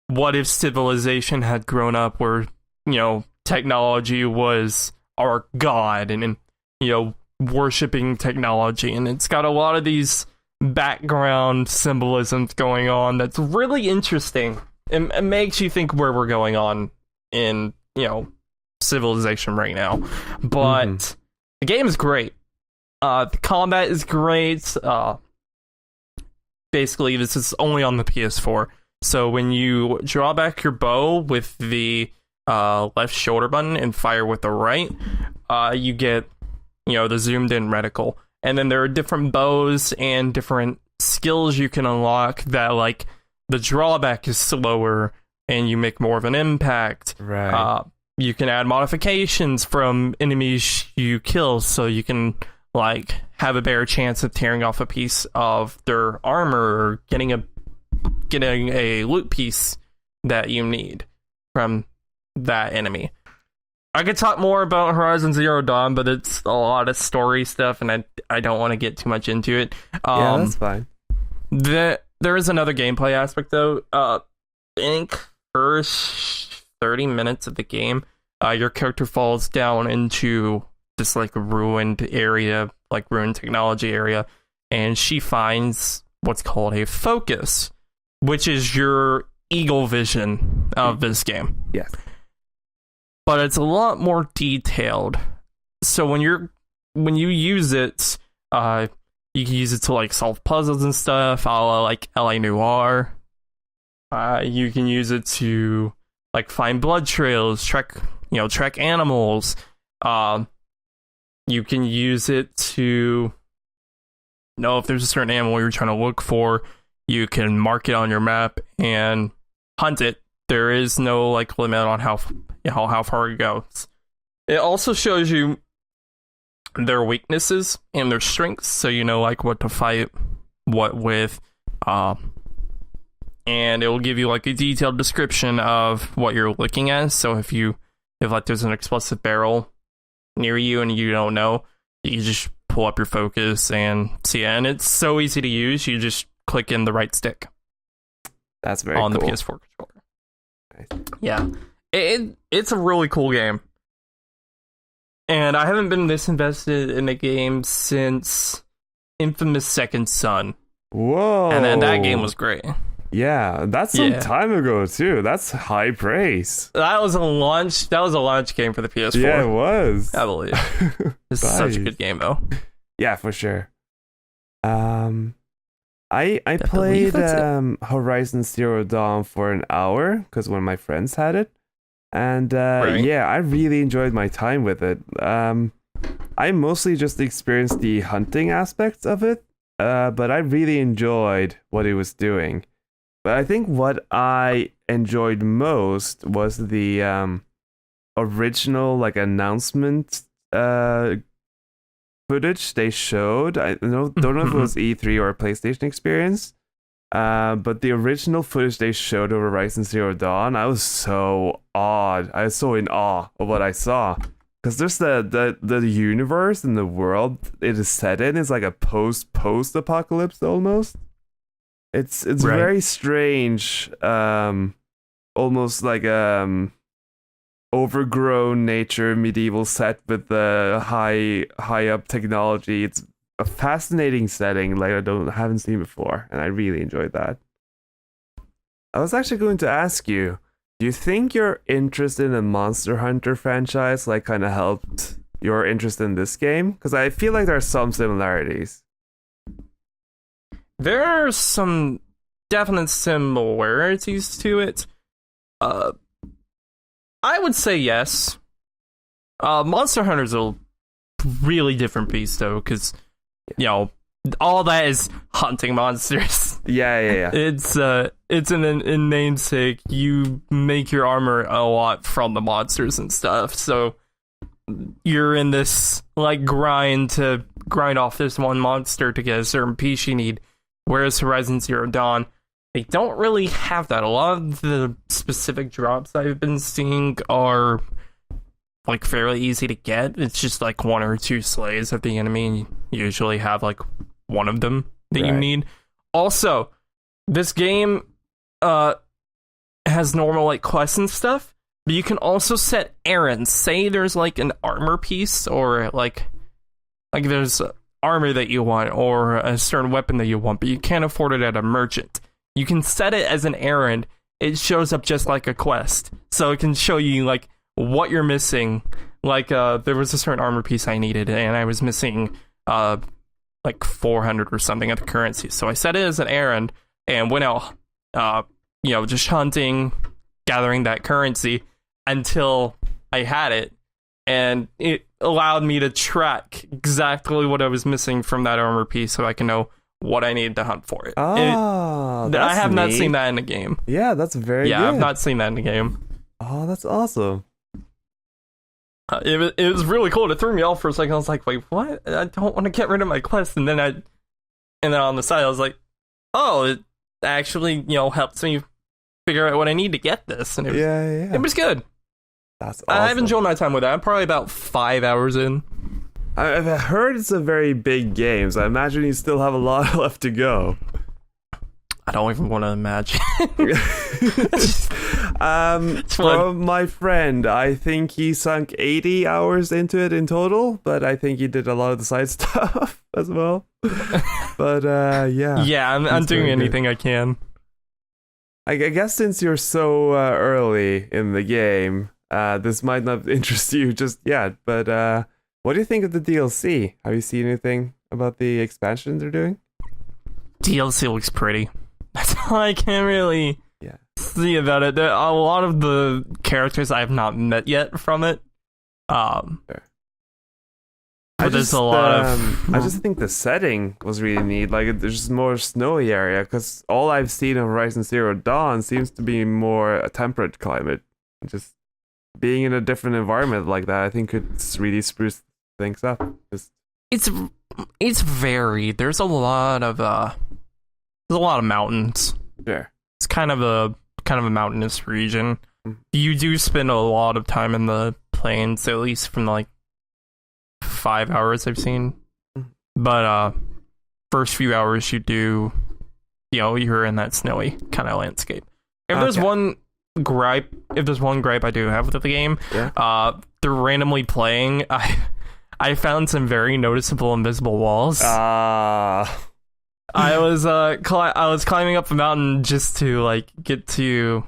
S4: what if civilization had grown up where, technology was our god, and worshipping technology. And it's got a lot of these background symbolisms going on that's really interesting. It makes you think where we're going on in, civilization right now. But the game is great. The combat is great. Basically, this is only on the PS4. So when you draw back your bow with the left shoulder button and fire with the right, you get, the zoomed in reticle. And then there are different bows and different skills you can unlock that, like, the drawback is slower and you make more of an impact.
S5: Right.
S4: You can add modifications from enemies you kill, so you can, like, have a better chance of tearing off a piece of their armor or getting a loot piece that you need from that enemy. I could talk more about Horizon Zero Dawn, but it's a lot of story stuff, and I don't want to get too much into it.
S5: Yeah, that's fine.
S4: There is another gameplay aspect, though. I think first 30 minutes of the game, your character falls down into this, like, ruined area, like ruined technology area, and she finds what's called a focus, which is your eagle vision of this game.
S5: Yes.
S4: But it's a lot more detailed. So when you use it, you can use it to, like, solve puzzles and stuff, a la, like, LA Noire. You can use it to, like, find blood trails, track animals. You can use it to know if there's a certain animal you're trying to look for. You can mark it on your map and hunt it. There is no, like, limit on how far it goes. It also shows you their weaknesses and their strengths, so you know, like, what to fight, what with, and it will give you, like, a detailed description of what you're looking at. So if like there's an explosive barrel near you and you don't know, you can just pull up your focus and see it. And it's so easy to use. You just click in the right stick.
S5: That's very
S4: on
S5: cool.
S4: the PS4 controller.
S5: Nice.
S4: Yeah, it's a really cool game, and I haven't been this invested in a game since Infamous Second Son.
S5: Whoa!
S4: And then that game was great.
S5: Yeah, that's some time ago too. That's high praise.
S4: That was a launch game for the PS4.
S5: Yeah, it was.
S4: I believe. It's
S5: Nice.
S4: such a good game, though.
S5: Yeah, for sure. I played Horizon Zero Dawn for an hour because one of my friends had it, and yeah, I really enjoyed my time with it. I mostly just experienced the hunting aspects of it, but I really enjoyed what it was doing. But I think what I enjoyed most was the original, like, announcement footage they showed. I don't know if it was E3 or a PlayStation experience, but the original footage they showed of Horizon Zero Dawn, I was so awed. I was so in awe of what I saw. Because there's the universe and the world it is set in is like a post-apocalypse almost. It's right. Very strange, almost like overgrown nature medieval set with the high up technology. It's a fascinating setting like I haven't seen before, and I really enjoyed that. I was actually going to ask you, do you think your interest in the Monster Hunter franchise like kind of helped your interest in this game? Because I feel like there are some similarities.
S4: There are some definite similarities to it. I would say yes. Monster Hunter's a really different beast, though, because, all that is hunting monsters.
S5: Yeah.
S4: It's in namesake. You make your armor a lot from the monsters and stuff, so you're in this, like, grind off this one monster to get a certain piece you need. Whereas Horizon Zero Dawn, they don't really have that. A lot of the specific drops I've been seeing are, like, fairly easy to get. It's just, like, one or two slays of the enemy, and you usually have, like, one of them that you need. Also, this game has normal, like, quests and stuff, but you can also set errands. Say there's, like, an armor piece, or, like there's armor that you want, or a certain weapon that you want, but you can't afford it at a merchant. You can set it as an errand. It shows up just like a quest, so it can show you, like, what you're missing. Like, there was a certain armor piece I needed, and I was missing like 400 or something of the currency, so I set it as an errand and went out just hunting, gathering that currency until I had it, and it allowed me to track exactly what I was missing from that armor piece, so I can know what I needed to hunt for it.
S5: That's
S4: I have not
S5: neat.
S4: seen that in a game.
S5: Yeah, that's very good.
S4: I've not seen that in a game.
S5: Oh, that's awesome.
S4: It was really cool. It threw me off for a second. I was like, wait, what? I don't want to get rid of my quest. And then on the side, I was like, oh, it actually, helps me figure out what I need to get this. And it was good.
S5: That's awesome.
S4: I've enjoyed my time with that. I'm probably about 5 hours in.
S5: I've heard it's a very big game, so I imagine you still have a lot left to go.
S4: I don't even want to imagine.
S5: From my friend, I think he sunk 80 hours into it in total, but I think he did a lot of the side stuff as well. But yeah.
S4: Yeah, I'm doing anything I can.
S5: I guess since you're so early in the game, this might not interest you just yet, but what do you think of the DLC? Have you seen anything about the expansion they're doing?
S4: DLC looks pretty. That's all I can really see about it. There are a lot of the characters I have not met yet from it. But there's a lot of...
S5: I just think the setting was really neat. Like, there's just more snowy area, because all I've seen of Horizon Zero Dawn seems to be more a temperate climate. Just being in a different environment like that, I think could really spruce things up.
S4: It's varied. There's a lot of mountains.
S5: Sure.
S4: It's kind of a mountainous region. You do spend a lot of time in the plains, at least from like 5 hours I've seen. But first few hours you do, you're in that snowy kind of landscape. If there's one gripe I do have with the game, they're randomly playing. I found some very noticeable invisible walls. I was climbing up a mountain just to get to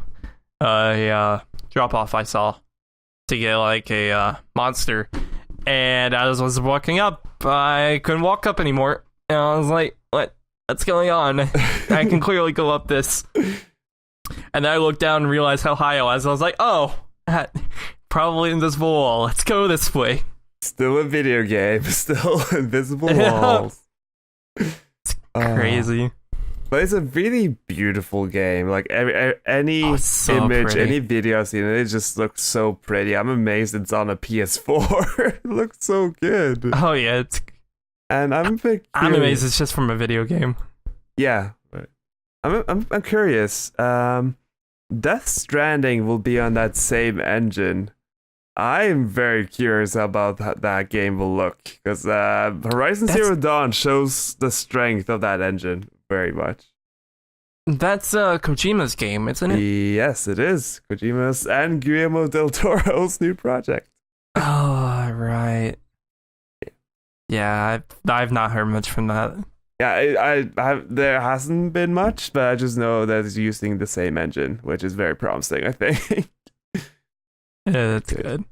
S4: a drop off I saw to get a monster, and as I was walking up, I couldn't walk up anymore, and I was like, what's going on? I can clearly go up this, and then I looked down and realized how high I was. I was like, oh, probably invisible wall, let's go this way.
S5: Still a video game, still invisible walls.
S4: It's crazy.
S5: But it's a really beautiful game. Like any
S4: so
S5: image,
S4: pretty.
S5: any video I've seen, it just looks so pretty. I'm amazed it's on a PS4. It looks so good.
S4: Oh yeah,
S5: and I'm a bit
S4: I'm amazed it's just from a video game.
S5: Yeah, I'm curious. Death Stranding will be on that same engine. I'm very curious about how that game will look, because Horizon Zero Dawn shows the strength of that engine very much.
S4: That's Kojima's game, isn't it?
S5: Yes, it is. Kojima's and Guillermo del Toro's new project.
S4: Oh, right. Yeah, I've not heard much from that.
S5: Yeah, there hasn't been much, but I just know that it's using the same engine, which is very promising, I think.
S4: Yeah, that's good.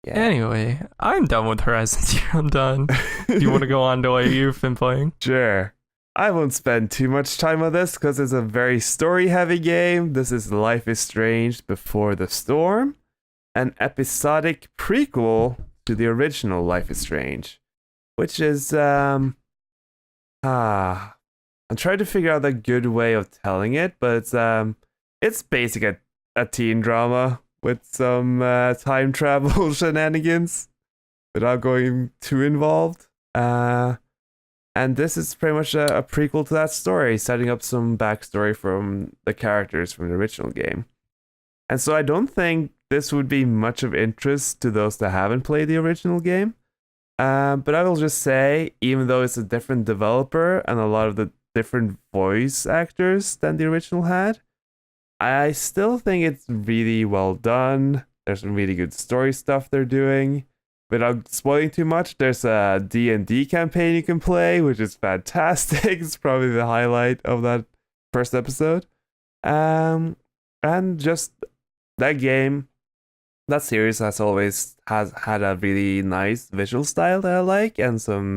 S5: Yeah.
S4: Anyway, I'm done with Horizon Zero Dawn. Do you want to go on to what you've been playing?
S5: Sure. I won't spend too much time on this because it's a very story-heavy game. This is Life is Strange Before the Storm, an episodic prequel to the original Life is Strange, which is I'm trying to figure out a good way of telling it, but it's basically a teen drama with some time travel shenanigans without going too involved. And this is pretty much a prequel to that story, setting up some backstory from the characters from the original game. And so I don't think this would be much of interest to those that haven't played the original game. But I will just say, even though it's a different developer and a lot of the different voice actors than the original had, I still think it's really well done. There's some really good story stuff they're doing. Without spoiling too much, there's a D&D campaign you can play, which is fantastic. It's probably the highlight of that first episode. And just that game, that series has always had a really nice visual style that I like, and some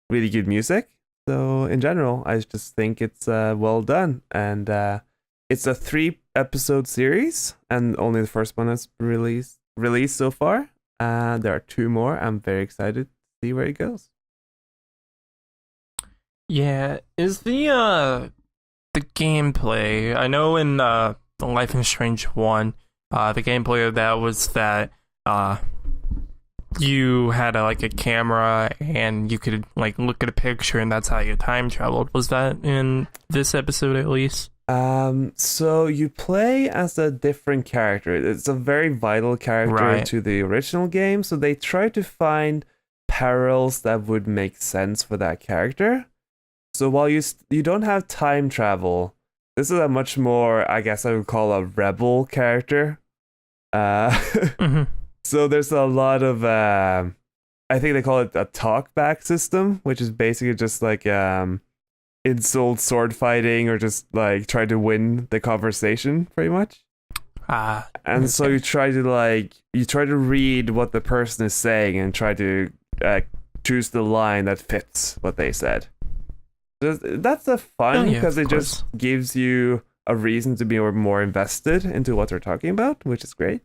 S5: really good music. So in general, I just think it's well done. And it's a 3-episode series, and only the first one has released so far. There are 2 more. I'm very excited to see where it goes.
S4: Yeah, is the gameplay? I know in Life is Strange 1, the gameplay of that was that you had a camera and you could look at a picture and that's how you time traveled. Was that in this episode at least?
S5: So you play as a different character. It's a very vital character to the original game, so they try to find parallels that would make sense for that character. So while you don't have time travel, this is a much more, I guess I would call, a rebel character. So there's a lot of I think they call it a talkback system, which is basically just insult sword fighting or just try to win the conversation pretty much. And so you try to read what the person is saying and try to choose the line that fits what they said. That's a fun because it just gives you a reason to be more invested into what they're talking about, which is great.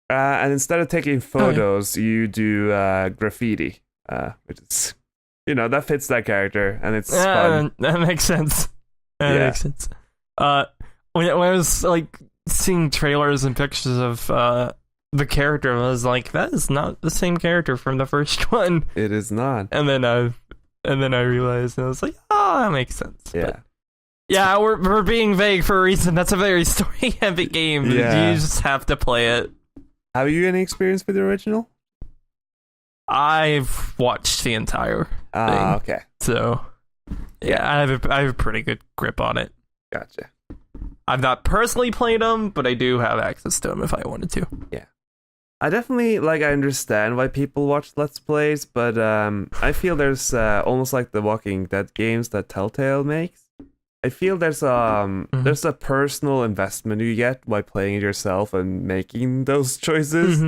S5: And instead of taking photos, you do graffiti, which is, that fits that character, and it's fun.
S4: That makes sense. Makes sense. When I was seeing trailers and pictures of the character, I was like, that is not the same character from the first one.
S5: It is not.
S4: And then I realized, and I was like, that makes sense.
S5: Yeah.
S4: But, yeah, we're being vague for a reason. That's a very story-heavy game.
S5: Yeah.
S4: You just have to play it.
S5: Have you any experience with the original?
S4: I've watched the entire thing.
S5: Okay.
S4: So, yeah, I have a pretty good grip on it.
S5: Gotcha.
S4: I've not personally played them, but I do have access to them if I wanted to.
S5: Yeah. I definitely, I understand why people watch Let's Plays, but I feel there's almost like the Walking Dead games that Telltale makes. I feel there's there's a personal investment you get by playing it yourself and making those choices.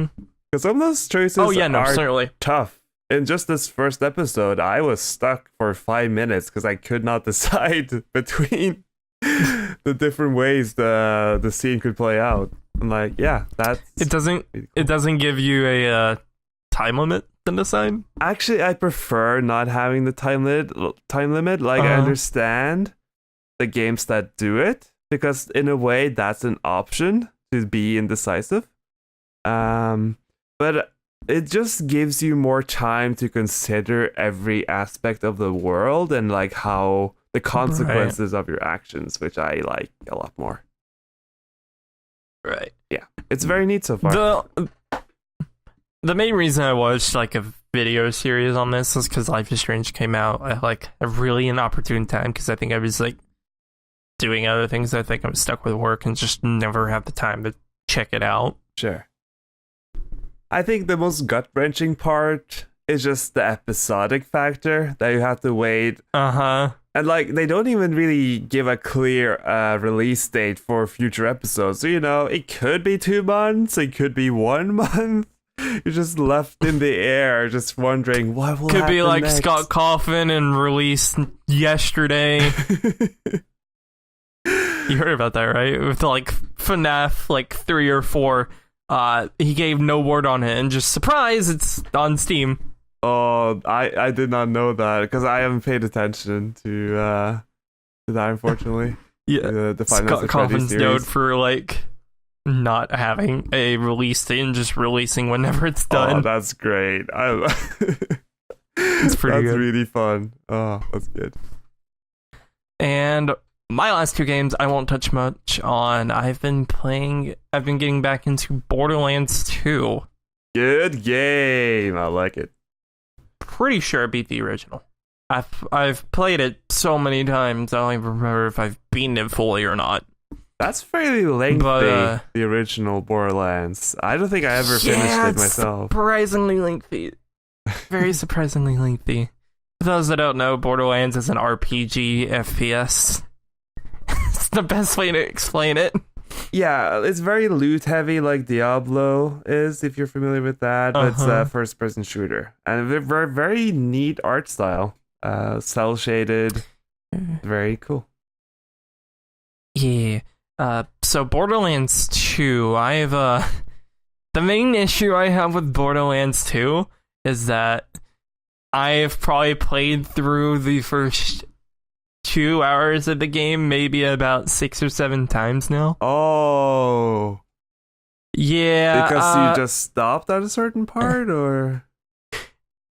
S5: Because some of those choices are
S4: certainly
S5: tough. In just this first episode, I was stuck for 5 minutes because I could not decide between the different ways the scene could play out. I'm like, that's
S4: it doesn't really cool. It doesn't give you a time limit to decide.
S5: Actually, I prefer not having the time limit. I understand the games that do it, because in a way that's an option to be indecisive, but it just gives you more time to consider every aspect of the world and how the consequences of your actions, which I like a lot more.
S4: Right.
S5: Yeah, it's very neat so far.
S4: The main reason I watched a video series on this is because Life is Strange came out at a really inopportune time, because I think I was doing other things. I think I was stuck with work and just never had the time to check it out.
S5: Sure. I think the most gut-wrenching part is just the episodic factor, that you have to wait. And they don't even really give a clear release date for future episodes. So, it could be 2 months, it could be 1 month. You're just left in the air, just wondering what will happen
S4: could be
S5: next.
S4: Scott Coffin and released yesterday. You heard about that, right? With FNAF 3 or 4, he gave no word on it, and just surprise, it's on Steam.
S5: Oh, I did not know that, because I haven't paid attention to that, unfortunately.
S4: Yeah,
S5: the
S4: Scott Coffin's known for not having a release date and just releasing whenever it's done.
S5: Oh, that's great.
S4: It's pretty good.
S5: That's really fun. Oh, that's good.
S4: And my last 2 games I won't touch much on. I've been getting back into Borderlands 2.
S5: Good game. I like it.
S4: Pretty sure I beat the original. I've played it so many times, I don't even remember if I've beaten it fully or not.
S5: That's fairly lengthy, the original Borderlands. I don't think I ever finished it myself.
S4: Surprisingly lengthy. Very surprisingly lengthy. For those that don't know, Borderlands is an RPG FPS. It's the best way to explain it.
S5: Yeah, it's very loot heavy, like Diablo is, if you're familiar with that. But it's a first person shooter, and very, very neat art style. Cell shaded, very cool.
S4: Yeah. So Borderlands 2, I have the main issue I have with Borderlands 2 is that I have probably played through the first 2 hours of the game maybe about 6 or 7 times now.
S5: Oh.
S4: Yeah.
S5: Because you just stopped at a certain part, or?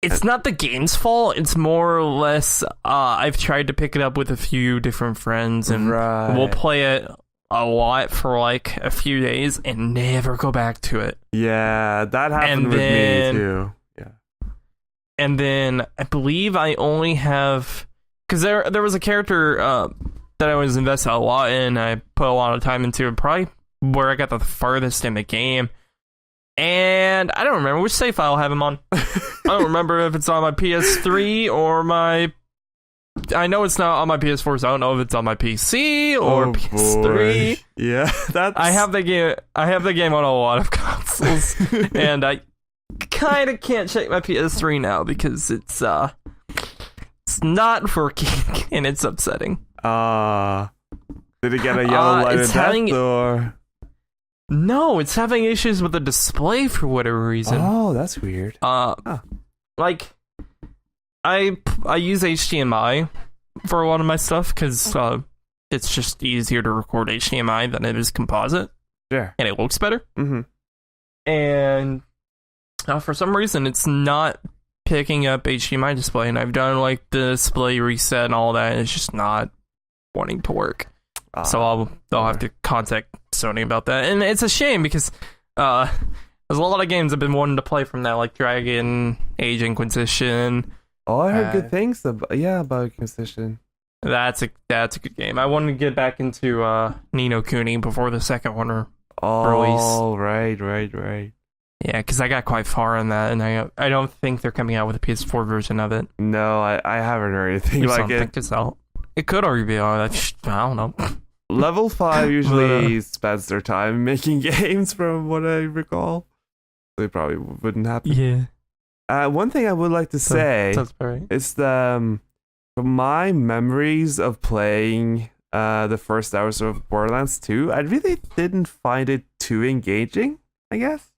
S4: It's not the game's fault. It's more or less I've tried to pick it up with a few different friends, and we'll play it a lot for like a few days and never go back to it.
S5: Yeah, that happened with me too. Yeah.
S4: And then I believe I only have... Because there was a character that I was invested a lot in. I put a lot of time into it, probably where I got the farthest in the game. And I don't remember which save file I have him on. I don't remember if it's on my PS3 or my... I know it's not on my PS4, so I don't know if it's on my PC or PS3.
S5: Boy. Yeah, that's...
S4: I have the game on a lot of consoles, and I kind of can't check my PS3 now because it's not working, and it's upsetting.
S5: Did it get a yellow light of death, or?
S4: No, it's having issues with the display for whatever reason.
S5: Oh, that's weird.
S4: Like, I use HDMI for a lot of my stuff because it's just easier to record HDMI than it is composite.
S5: Sure.
S4: And it looks better.
S5: Mm-hmm.
S4: And for some reason, it's not picking up HDMI display, and I've done like the display reset and all that, and it's just not wanting to work. So I'll have to contact Sony about that, and it's a shame because there's a lot of games I've been wanting to play from that, like Dragon Age Inquisition.
S5: Oh, I heard good things about Inquisition.
S4: That's a good game. I wanted to get back into Ni no Kuni before the second one release.
S5: Oh, right.
S4: Yeah, because I got quite far in that, and I don't think they're coming out with a PS4 version of it.
S5: No, I haven't heard anything like it.
S4: It's out. It could already be on. I don't know.
S5: Level 5 usually spends their time making games, from what I recall. They probably wouldn't happen.
S4: Yeah.
S5: One thing I would like to say is from my memories of playing the first hours of Borderlands 2, I really didn't find it too engaging, I guess.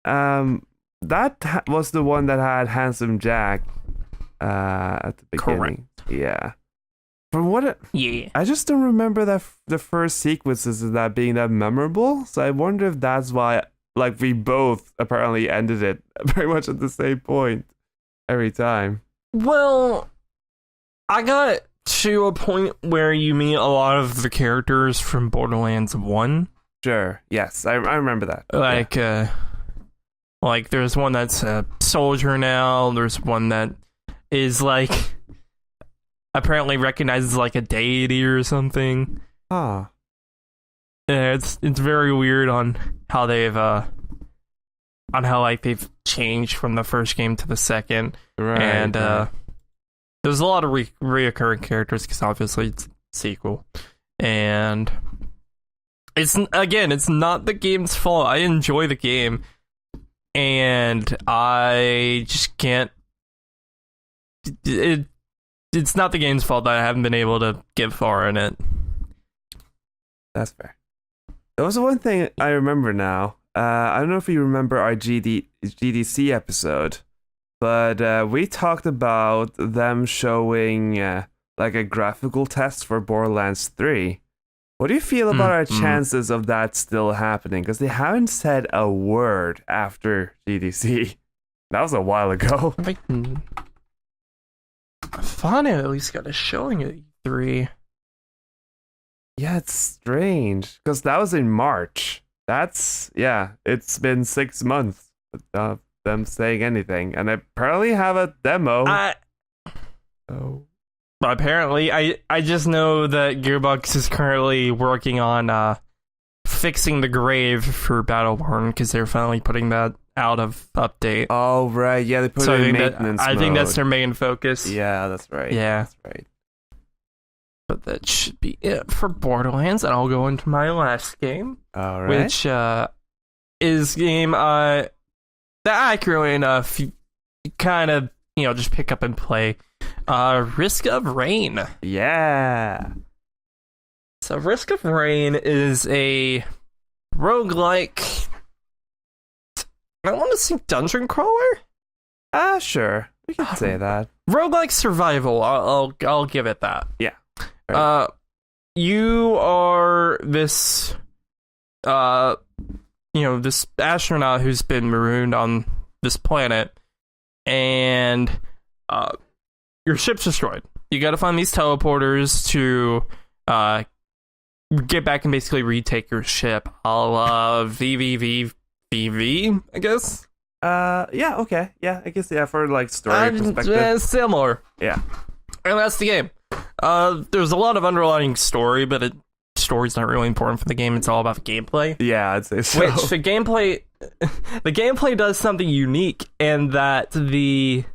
S5: That was the one that had Handsome Jack at the beginning.
S4: Correct.
S5: Yeah. From what I just don't remember that the first sequences of that being that memorable. So I wonder if that's why, like, we both apparently ended it very much at the same point every time.
S4: Well, I got to a point where you meet a lot of the characters from Borderlands 1.
S5: Sure. Yes, I remember that.
S4: Like there's one that's a soldier now. There's one that is like apparently recognizes like a deity or something.
S5: Ah.
S4: Yeah, it's very weird on how they've they've changed from the first game to the second.
S5: Right.
S4: And there's a lot of reoccurring characters because obviously it's a sequel. And it's not the game's fault. I enjoy the game. And I just can't. It's not the game's fault that I haven't been able to get far in it.
S5: That's fair. There was one thing I remember now. I don't know if you remember our GDC episode, but we talked about them showing like a graphical test for Borderlands 3. What do you feel about our chances of that still happening? Because they haven't said a word after GDC. That was a while ago.
S4: I thought it at least got a showing at E3.
S5: Yeah, it's strange. Because that was in March. It's been 6 months without them saying anything. And they apparently have a demo.
S4: Apparently, I just know that Gearbox is currently working on fixing the grave for Battleborn because they're finally putting that out of update.
S5: Oh, right. Yeah, they put it in maintenance mode.
S4: I think that's their main focus.
S5: Yeah, that's right.
S4: Yeah.
S5: That's right.
S4: But that should be it for Borderlands, and I'll go into my last game.
S5: All right.
S4: Which is a game that accurately enough, you kind of, just pick up and play. Risk of Rain.
S5: Yeah.
S4: So Risk of Rain is a roguelike. I want to say dungeon crawler.
S5: Sure, we can say that.
S4: Roguelike survival. I'll give it that.
S5: Yeah. Right.
S4: You are this, this astronaut who's been marooned on this planet, and your ship's destroyed. You got to find these teleporters to get back and basically retake your ship. A la VVVVV, I guess.
S5: Yeah, okay. Yeah, I guess, yeah, for, like, story perspective.
S4: Similar.
S5: Yeah.
S4: And that's the game. There's a lot of underlying story, but story's not really important for the game. It's all about the gameplay.
S5: Yeah, I'd say so.
S4: Which the gameplay does something unique, and that the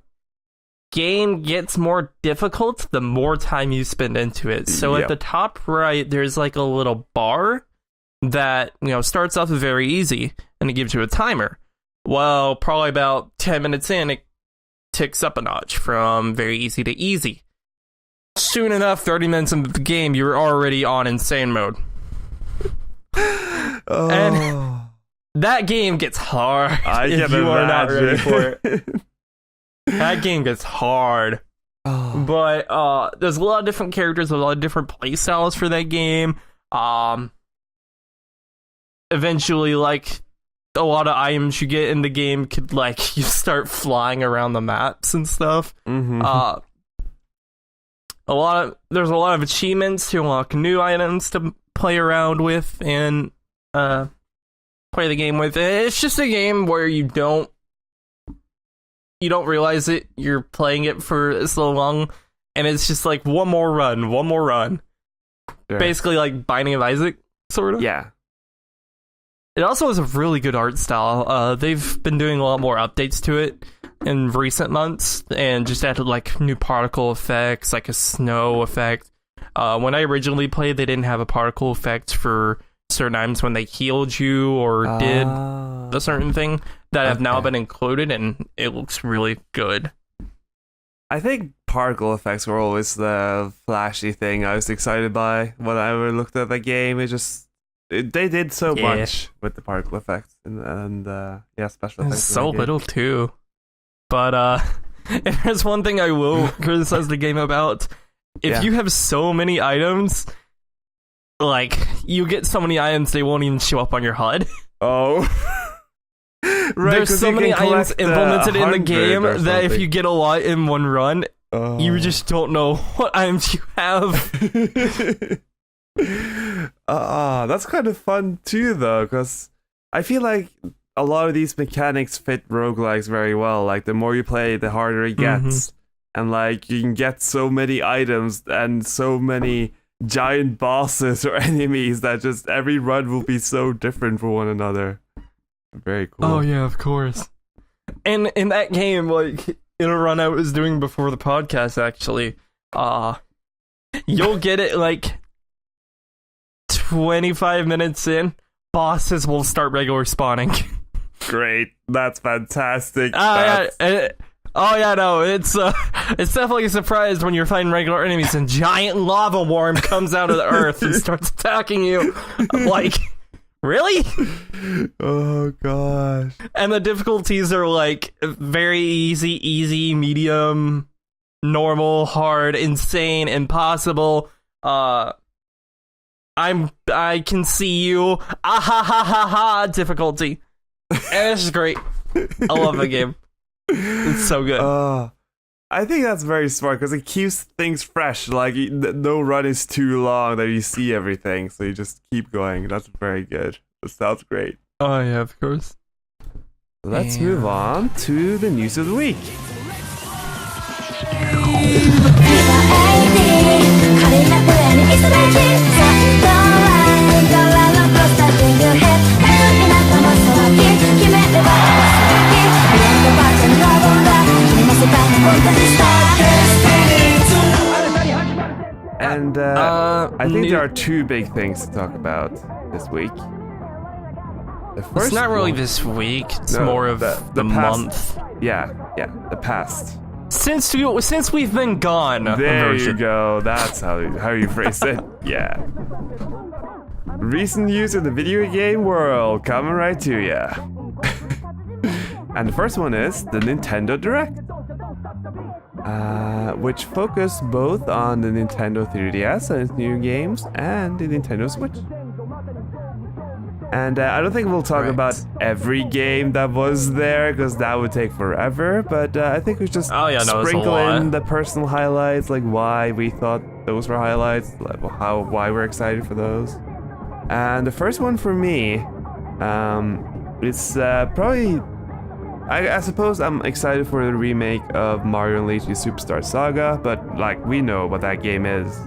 S4: game gets more difficult the more time you spend into it. So at the top right, there's like a little bar that starts off very easy, and it gives you a timer. Well, probably about 10 minutes in, it ticks up a notch from very easy to easy. Soon enough, 30 minutes into the game, you're already on insane mode. And that game gets hard if you are not ready for it. That game gets hard. But there's a lot of different characters, a lot of different play styles for that game. Eventually, like, a lot of items you get in the game could, like, you start flying around the maps and stuff.
S5: Mm-hmm.
S4: There's a lot of achievements to unlock new items to play around with and play the game with. It's just a game where you don't realize it. You're playing it for so long, and it's just like one more run. Sure. Basically, like Binding of Isaac, sort of.
S5: Yeah.
S4: It also has a really good art style. They've been doing a lot more updates to it in recent months, and just added like new particle effects, like a snow effect. When I originally played, they didn't have a particle effect for certain items when they healed you or did a certain thing that have now been included, and it looks really good.
S5: I think particle effects were always the flashy thing I was excited by when I ever looked at the game. They did so much with the particle effects and special effects.
S4: So little too. But if there's one thing I will criticize the game about, if you have so many items, like, you get so many items they won't even show up on your HUD.
S5: Oh. Right,
S4: there's so many items implemented in the game that if you get a lot in one run, you just don't know what items you have.
S5: That's kind of fun too, though, because I feel like a lot of these mechanics fit roguelikes very well. Like, the more you play, the harder it gets. And, like, you can get so many items and so many giant bosses or enemies that just every run will be so different for one another. Very cool.
S4: Oh, yeah, of course. And in that game, like, in a run I was doing before the podcast, actually, you'll get it, like, 25 minutes in, bosses will start regular spawning.
S5: Great. That's fantastic.
S4: It's definitely a surprise when you're fighting regular enemies and giant lava worm comes out of the earth and starts attacking you. Like, really?
S5: Oh gosh.
S4: And the difficulties are like very easy, medium, normal, hard, insane, impossible. I can see you. Difficulty. And it's just great. I love the game. It's so good.
S5: I think that's very smart because it keeps things fresh. Like, no run is too long that you see everything, so you just keep going. That's very good. That sounds great.
S4: Oh yeah, of course.
S5: Let's move on to the news of the week. And I think there are two big things to talk about this week. The first
S4: it's not really this week. It's more of the
S5: past,
S4: month.
S5: Yeah, the past.
S4: Since we've been gone.
S5: There you go. That's how you phrase it. Yeah. Recent news in the video game world coming right to ya. And the first one is the Nintendo Direct, which focused both on the Nintendo 3DS and its new games and the Nintendo Switch. And I don't think we'll talk about every game that was there because that would take forever. But I think we just sprinkle in the personal highlights, like why we thought those were highlights, like why we're excited for those. And the first one for me, it's probably. I suppose I'm excited for the remake of Mario and Luigi Superstar Saga, but like we know what that game is.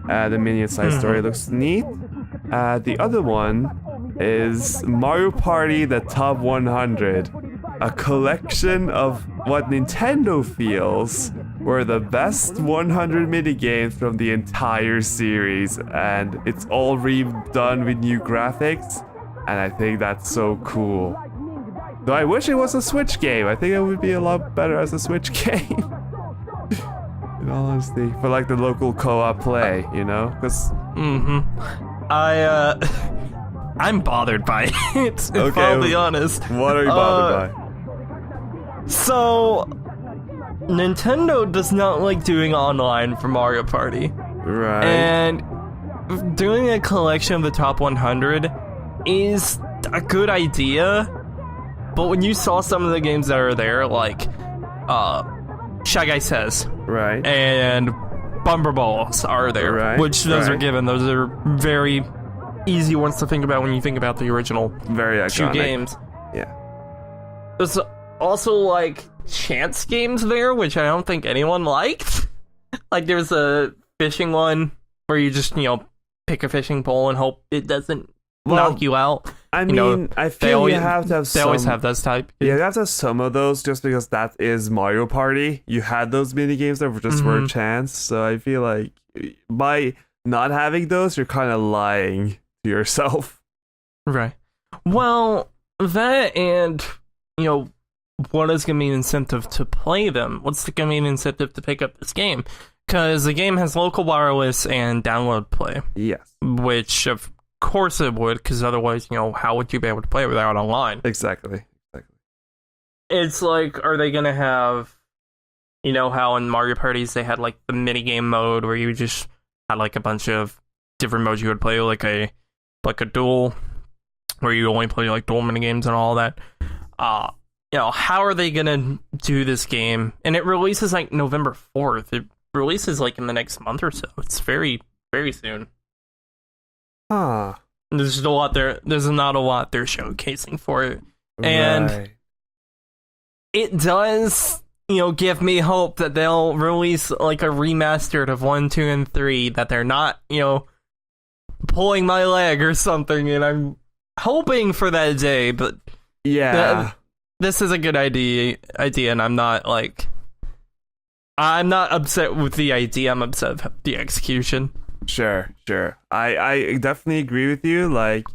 S5: The minion side story looks neat. The other one is Mario Party The Top 100, a collection of what Nintendo feels were the best 100 minigames from the entire series, and it's all redone with new graphics, and I think that's so cool. Though I wish it was a Switch game. I think it would be a lot better as a Switch game. In all honesty, for like the local co-op play, you know? Because
S4: I'm bothered by it, if I'll be honest.
S5: What are you bothered by?
S4: So, Nintendo does not like doing online for Mario Party.
S5: Right.
S4: And doing a collection of the top 100 is a good idea, but when you saw some of the games that are there, like Shy Guy Says,
S5: right,
S4: and Bumper Balls are there,
S5: right,
S4: which those are given. Those are very easy ones to think about when you think about the original
S5: very iconic.
S4: 2 games.
S5: Yeah.
S4: There's also like chance games there, which I don't think anyone liked. Like there's a fishing one where you just, pick a fishing pole and hope it doesn't knock you out.
S5: I mean, I feel you have to have some...
S4: They always have those type.
S5: Yeah, you have to have some of those just because that is Mario Party. You had those mini games that were just for a chance, so I feel like by not having those, you're kind of lying to yourself.
S4: Right. Well, that and, what is going to be an incentive to play them? What's going to be an incentive to pick up this game? Because the game has local wireless and download play.
S5: Yes.
S4: Which, of course it would, because otherwise, how would you be able to play without online?
S5: Exactly.
S4: It's like, are they going to have, how in Mario Parties they had, like, the minigame mode where you just had, like, a bunch of different modes you would play, like a duel, where you only play, like, duel minigames and all that. How are they going to do this game? And it releases, like, November 4th. It releases, like, in the next month or so. It's very, very soon. There's a lot there. There's not a lot they're showcasing for it, and it does, give me hope that they'll release like a remastered of 1, 2, and 3. That they're not, pulling my leg or something. And I'm hoping for that day. But
S5: yeah,
S4: this is a good idea, and I'm not upset with the idea. I'm upset with the execution.
S5: Sure. I definitely agree with you. Like,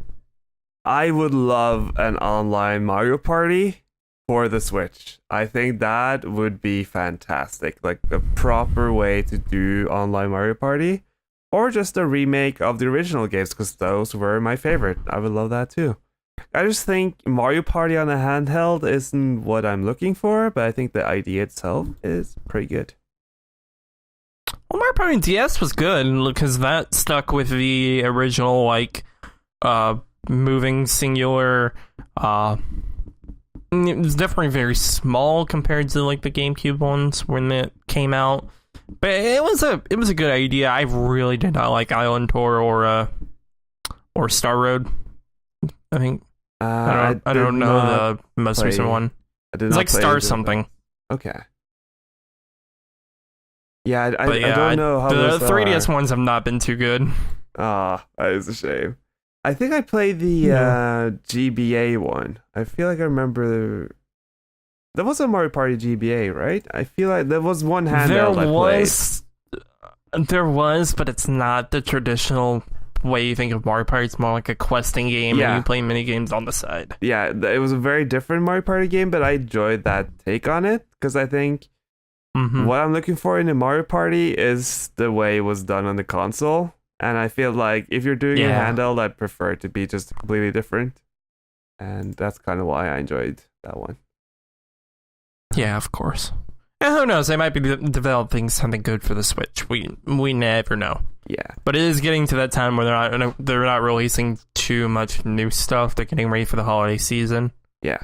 S5: I would love an online Mario Party for the Switch. I think that would be fantastic. Like, a proper way to do online Mario Party. Or just a remake of the original games, because those were my favorite. I would love that too. I just think Mario Party on a handheld isn't what I'm looking for, but I think the idea itself is pretty good.
S4: Well, Mario Party DS was good because that stuck with the original, moving singular. It was definitely very small compared to the GameCube ones when it came out, but it was a good idea. I really did not like Island Tour or Star Road. I think I don't know the most recent one. It's like Star something.
S5: Okay. Yeah, I don't know how
S4: the 3DS ones have not been too good.
S5: That is a shame. I think I played the GBA one. I feel like I remember there was a Mario Party GBA, right? I feel like there was one handheld I played.
S4: There was, but it's not the traditional way you think of Mario Party. It's more like a questing game, and you play mini games on the side.
S5: Yeah, it was a very different Mario Party game, but I enjoyed that take on it because I think what I'm looking for in a Mario Party is the way it was done on the console. And I feel like if you're doing a
S4: Yeah.
S5: handheld, I'd prefer it to be just completely different. And that's kind of why I enjoyed that one.
S4: Yeah, of course. And who knows? They might be developing something good for the Switch. We never know.
S5: Yeah.
S4: But it is getting to that time where they're not releasing too much new stuff. They're getting ready for the holiday season.
S5: Yeah.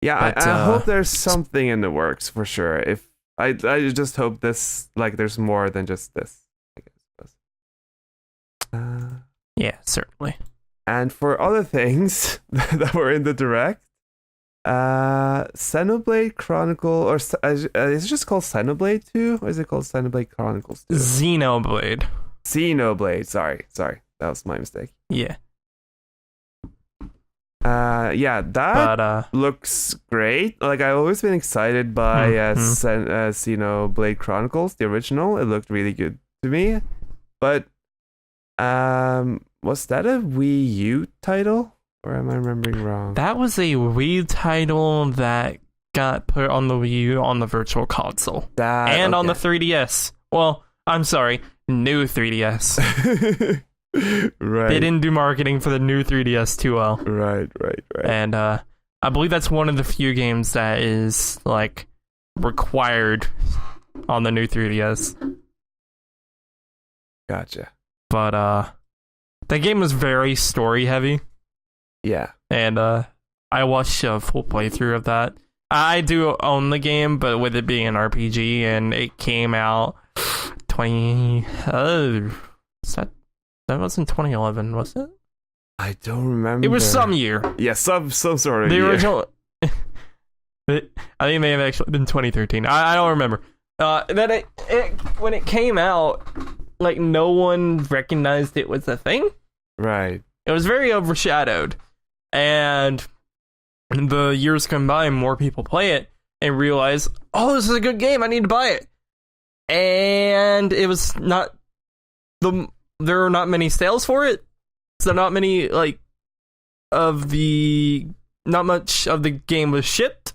S5: Yeah,
S4: But,
S5: I hope there's something in the works for sure. If I just hope this, like, there's more than just this, I guess.
S4: Yeah, certainly.
S5: And for other things that were in the direct, Xenoblade Chronicle, or is it just called Xenoblade 2, or is it called Xenoblade Chronicles 2?
S4: Xenoblade.
S5: Xenoblade, sorry, that was my mistake.
S4: Yeah.
S5: Yeah, that looks great. Like, I've always been excited by Xenoblade Chronicles, the original. It looked really good to me. But was that a Wii U title, or am I remembering wrong?
S4: That was a Wii title that got put on the Wii U on the Virtual Console and on the 3DS. Well, I'm sorry, new 3DS.
S5: Right.
S4: They didn't do marketing for the new 3DS too well.
S5: Right.
S4: And I believe that's one of the few games that is like required on the new 3DS.
S5: Gotcha.
S4: But that game was very story heavy.
S5: Yeah.
S4: And I watched a full playthrough of that. I do own the game, but with it being an RPG, and it came out that wasn't 2011, was it?
S5: I don't remember.
S4: It was some year.
S5: Yeah, some sort of
S4: The
S5: year.
S4: original. I think it may have actually been 2013. I don't remember. That when it came out, like, no one recognized it was a thing.
S5: Right.
S4: It was very overshadowed, and the years come by, more people play it and realize, oh, this is a good game. I need to buy it. And it was not there are not many sales for it, so not much of the game was shipped,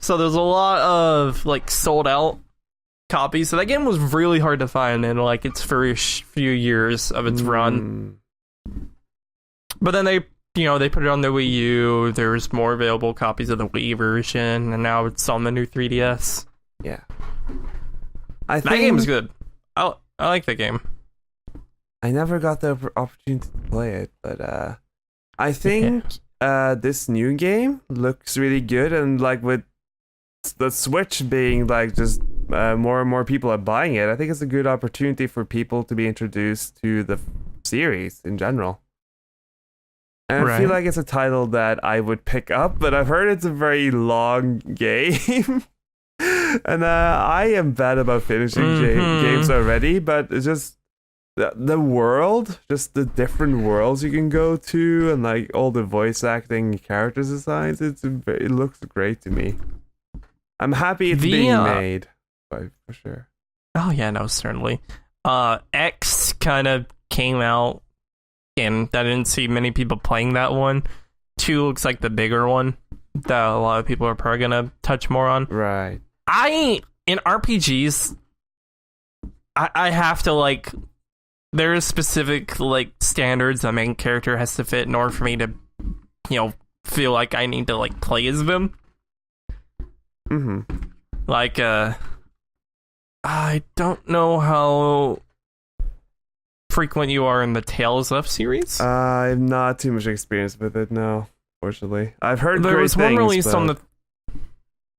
S4: so there's a lot of like sold out copies. So that game was really hard to find in like its first few years of its run. But then they put it on the Wii U. There's more available copies of the Wii version, and now it's on the new 3DS.
S5: Yeah,
S4: that game is good. I like that game.
S5: I never got the opportunity to play it, but I think this new game looks really good, and like with the Switch being like just more and more people are buying it, I think it's a good opportunity for people to be introduced to the series in general. And I feel like it's a title that I would pick up, but I've heard it's a very long game. And I am bad about finishing games already, but it's just the world, just the different worlds you can go to, and like all the voice acting, character designs, it looks great to me. I'm happy it's being made, for sure.
S4: Oh yeah, no, certainly. X kind of came out, and I didn't see many people playing that one. 2 looks like the bigger one that a lot of people are probably gonna touch more on.
S5: Right.
S4: In RPGs, I have to like. There are specific like standards a main character has to fit in order for me to, feel like I need to like play as them. Like, I don't know how frequent you are in the Tales of series.
S5: I have not too much experience with it, no. Fortunately, I've heard
S4: there
S5: great
S4: was one
S5: things,
S4: released
S5: but...
S4: on the.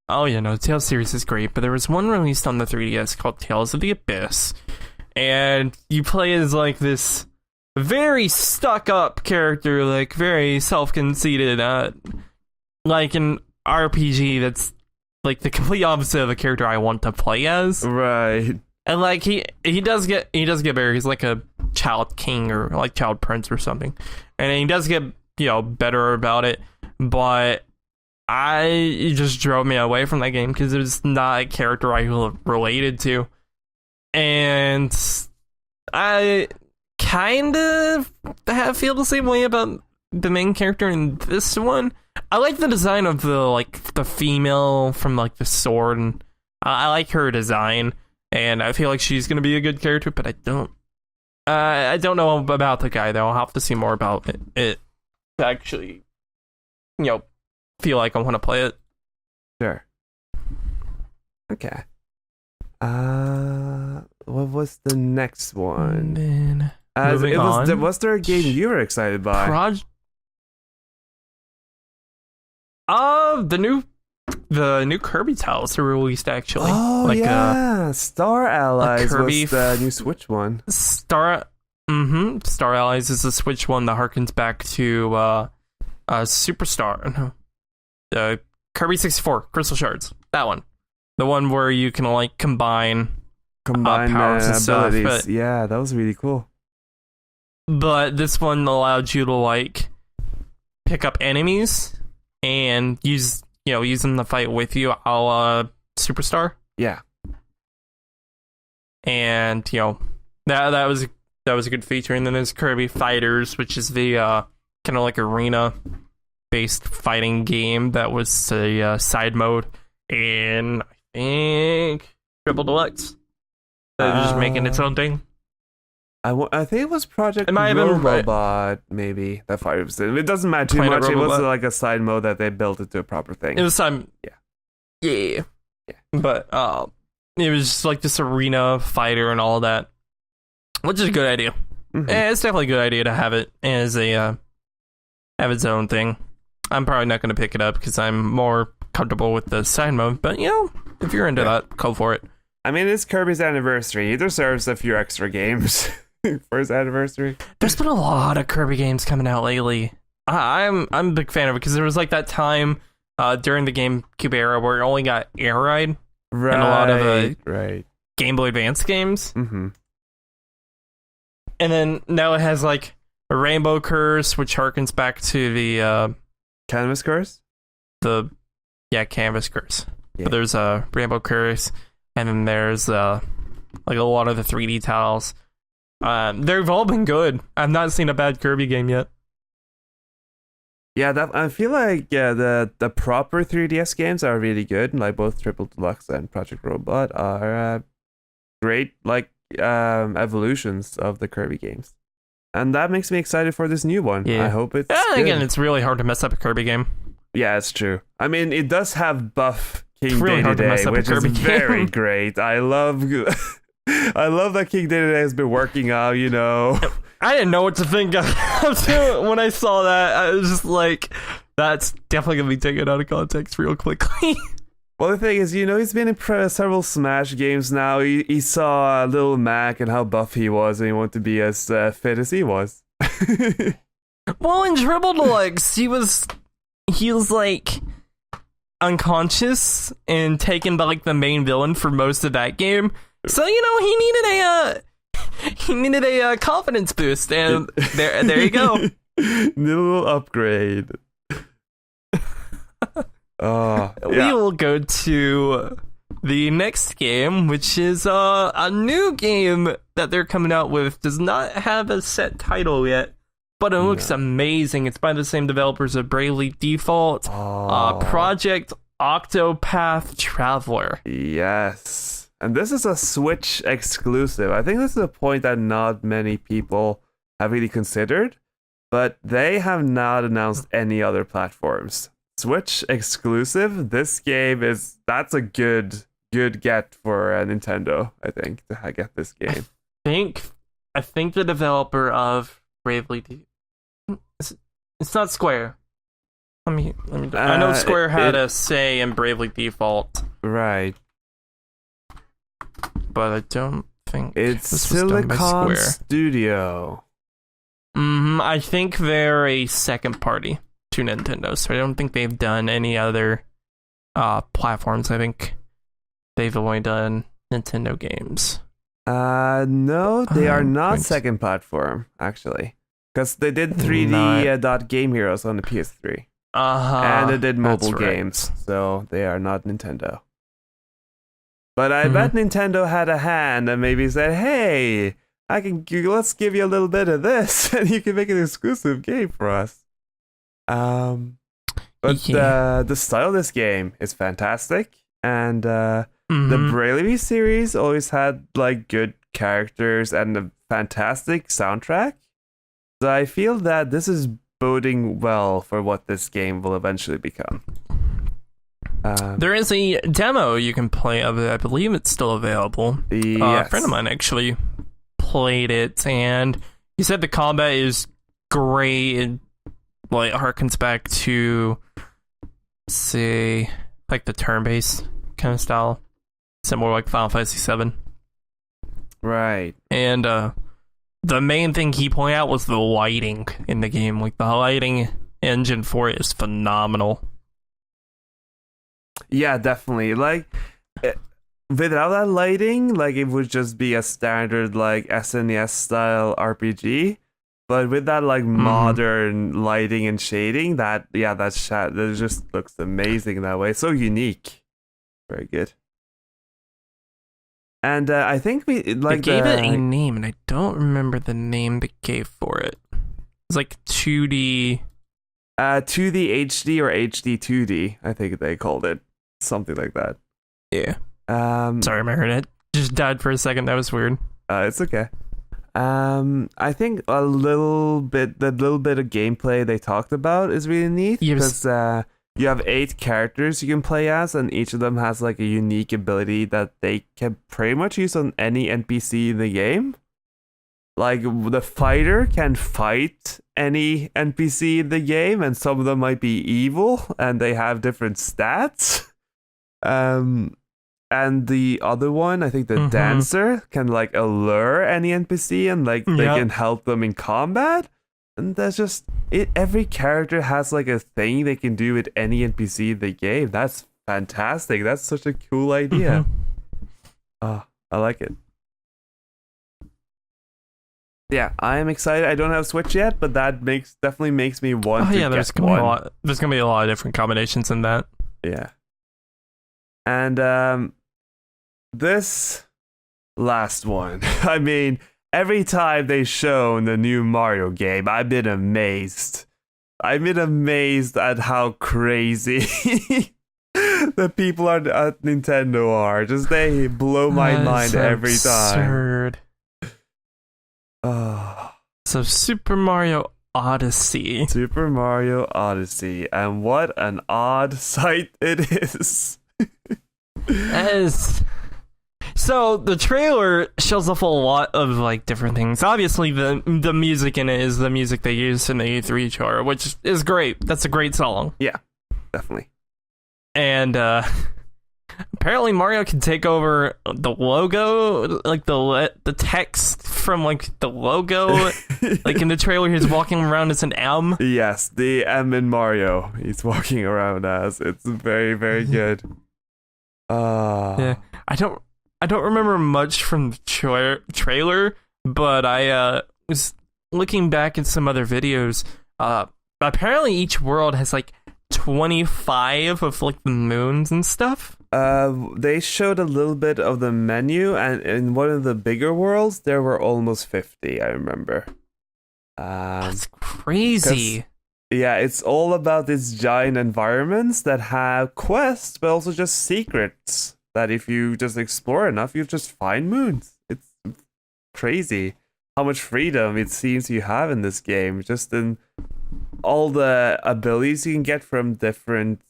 S4: Oh yeah, no, the Tales series is great, but there was one released on the 3DS called Tales of the Abyss. And you play as like this very stuck-up character, like very self-conceited, like an RPG that's like the complete opposite of the character I want to play as.
S5: Right.
S4: And like he does get better. He's like a child king or like child prince or something, and he does get better about it. But it just drove me away from that game because it was not a character I related to. And I kind of feel the same way about the main character in this one. I like the design of the female from like the sword, and I like her design. and I feel like she's gonna be a good character, but I don't know about the guy though. I'll have to see more about it to actually, feel like I want to play it.
S5: Sure. Okay. What was the next one?
S4: And then moving on.
S5: Was there a game you were excited by?
S4: The new Kirby titles are released actually.
S5: Oh, yeah, Star Allies
S4: Kirby
S5: was the new Switch one.
S4: Star Allies is the Switch one that harkens back to Superstar. No, the Kirby 64 Crystal Shards. That one, the one where you can like combine powers and stuff. But,
S5: yeah, that was really cool.
S4: But this one allowed you to like pick up enemies and use them to fight with you, a la Superstar.
S5: Yeah.
S4: And that was a good feature. And then there's Kirby Fighters, which is the kind of like arena based fighting game that was a side mode in, I think, Triple Deluxe. They're just making its own thing.
S5: I think it was Project
S4: It might have been
S5: Robot, maybe. That fight was. It doesn't matter too
S4: Planet
S5: much.
S4: Robobot.
S5: It was like a side mode that they built into a proper thing.
S4: It was some.
S5: Yeah.
S4: But it was just like this arena fighter and all that, which is a good idea.
S5: Mm-hmm.
S4: It's definitely a good idea to have it as a have its own thing. I'm probably not going to pick it up because I'm more comfortable with the side mode. But if you're into that, go for it.
S5: I mean, it's Kirby's anniversary. He deserves a few extra games for his anniversary.
S4: There's been a lot of Kirby games coming out lately. I'm a big fan of it because there was like that time during the GameCube era where it only got Air Ride
S5: Right.
S4: and a lot of
S5: right.
S4: Game Boy Advance games.
S5: Mm-hmm.
S4: And then now it has like a Rainbow Curse, which harkens back to the
S5: Canvas Curse?
S4: Canvas Curse.
S5: Yeah.
S4: But there's a Rainbow Curse, and then there's like a lot of the 3D tiles. They've all been good. I've not seen a bad Kirby game yet.
S5: Yeah, I feel like the proper 3DS games are really good. Like both Triple Deluxe and Project Robot are great evolutions of the Kirby games. And that makes me excited for this new one.
S4: Yeah.
S5: I hope it's
S4: Again,
S5: good.
S4: it's really hard to mess up a Kirby game.
S5: Yeah, it's true. I mean, it does have buff King
S4: really hard to mess
S5: Day-to-Day,
S4: up a
S5: which is
S4: Kirby
S5: very
S4: game.
S5: great. I love that King Day-to-Day has been working out,
S4: I didn't know what to think of it when I saw that. I was just like, that's definitely going to be taken out of context real quickly.
S5: Well, the thing is, he's been in several Smash games now. He saw Little Mac and how buff he was, and he wanted to be as fit as he was.
S4: Well, in Triple Deluxe, he was like unconscious and taken by like the main villain for most of that game. So he needed a confidence boost, and there you go.
S5: Little upgrade.
S4: We will go to the next game, which is a new game that they're coming out with. Does not have a set title yet, but it looks amazing. It's by the same developers of Bravely Default, Project Octopath Traveler.
S5: Yes. And this is a Switch exclusive. I think this is a point that not many people have really considered, but they have not announced any other platforms. Switch exclusive, this game that's a good get for Nintendo, I think, to get this game.
S4: I think the developer of Bravely it's not Square. I know Square had a say in Bravely Default.
S5: Right.
S4: But I don't think
S5: it's
S4: this was done by
S5: Silicon
S4: Square.
S5: Studio.
S4: I think they're a second party to Nintendo, so I don't think they've done any other platforms. I think they've only done Nintendo games.
S5: No, they are not second platform, actually. Because they did 3D Game Heroes on the PS3. And they did mobile games, so they are not Nintendo. But I bet Nintendo had a hand and maybe said, hey, let's give you a little bit of this, and you can make an exclusive game for us. But the style of this game is fantastic, and the Bravely series always had like good characters and a fantastic soundtrack. So I feel that this is boding well for what this game will eventually become.
S4: There is a demo you can play of it. I believe it's still available.
S5: Yes.
S4: A friend of mine actually played it, and he said the combat is great. It like harkens back to, say, like the turn-based kind of style, similar like Final Fantasy VII.
S5: Right.
S4: And the main thing he pointed out was the lighting in the game. Like the lighting engine for it is phenomenal.
S5: Yeah, definitely. Like, without that lighting, like it would just be a standard like SNES style RPG. But with that like modern lighting and shading, that just looks amazing that way. So unique. Very good. And I think we like
S4: they gave it a name, and I don't remember the name they gave for it. It's like 2D.
S5: 2D HD or HD 2D, I think they called it. Something like that.
S4: Yeah. Sorry, my internet just died for a second. That was weird.
S5: It's okay. I think the little bit of gameplay they talked about is really neat because you have 8 characters you can play as, and each of them has like a unique ability that they can pretty much use on any NPC in the game. Like the fighter can fight any NPC in the game, and some of them might be evil and they have different stats. And the other one, I think the dancer can like allure any NPC and like they can help them in combat. And that's just it. Every character has like a thing they can do with any NPC in the game. That's fantastic. That's such a cool idea. I like it. Yeah, I am excited. I don't have Switch yet, but that definitely makes me want to get
S4: there's gonna be a lot of different combinations in that.
S5: Yeah. And this last one, I mean, every time they shown the new Mario game, I've been amazed. I've been amazed at how crazy the people at Nintendo are. Just they blow my mind every time.
S4: Absurd.
S5: Oh.
S4: So Super Mario Odyssey.
S5: Super Mario Odyssey, and what an odd sight it is.
S4: So the trailer shows off a lot of like different things. Obviously, the music in it is the music they used in the E3 tour, which is great. That's a great song.
S5: Yeah, definitely.
S4: And apparently, Mario can take over the logo, like the text from like the logo. Like in the trailer, he's walking around as an M.
S5: Yes, the M in Mario. He's walking around as. It's very, very good.
S4: Yeah, I don't remember much from the trailer, but I was looking back at some other videos. Apparently each world has like 25 of like the moons and stuff.
S5: They showed a little bit of the menu, and in one of the bigger worlds there were almost 50, I remember.
S4: That's crazy.
S5: Yeah, it's all about these giant environments that have quests, but also just secrets that if you just explore enough, you just find moons. It's crazy how much freedom it seems you have in this game, just in all the abilities you can get from different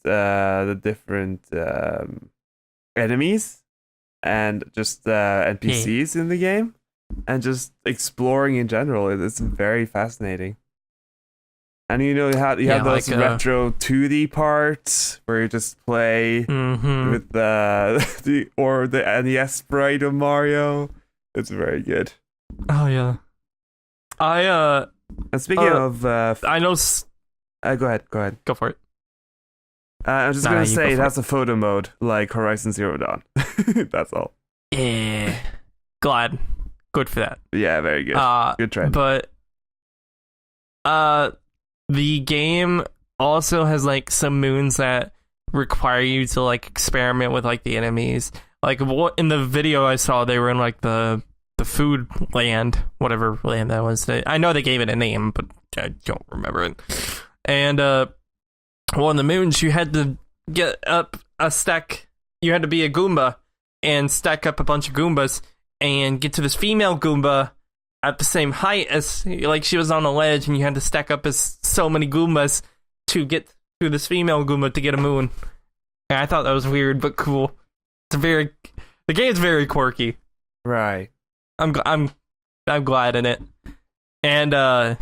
S5: enemies and just NPCs in the game, and just exploring in general. It's very fascinating. And you have those like, retro 2D parts where you just play with the NES sprite of Mario. It's very good.
S4: Oh yeah.
S5: And speaking of,
S4: I know.
S5: Go ahead.
S4: Go for it.
S5: I was just gonna say it has a photo mode like Horizon Zero Dawn. That's all.
S4: Yeah. Glad. Good for that.
S5: Yeah, very good. Good trend.
S4: But the game also has like some moons that require you to like experiment with like the enemies. Like what in the video I saw, they were in like the food land, whatever land that was. I know they gave it a name, but I don't remember it. And on the moons, you had to get up a stack. You had to be a Goomba, and stack up a bunch of Goombas and get to this female Goomba at the same height as, like, she was on a ledge, and you had to stack up as so many Goombas to get to this female Goomba to get a moon. And I thought that was weird but cool. The game's very quirky.
S5: Right.
S4: I'm glad in it. And a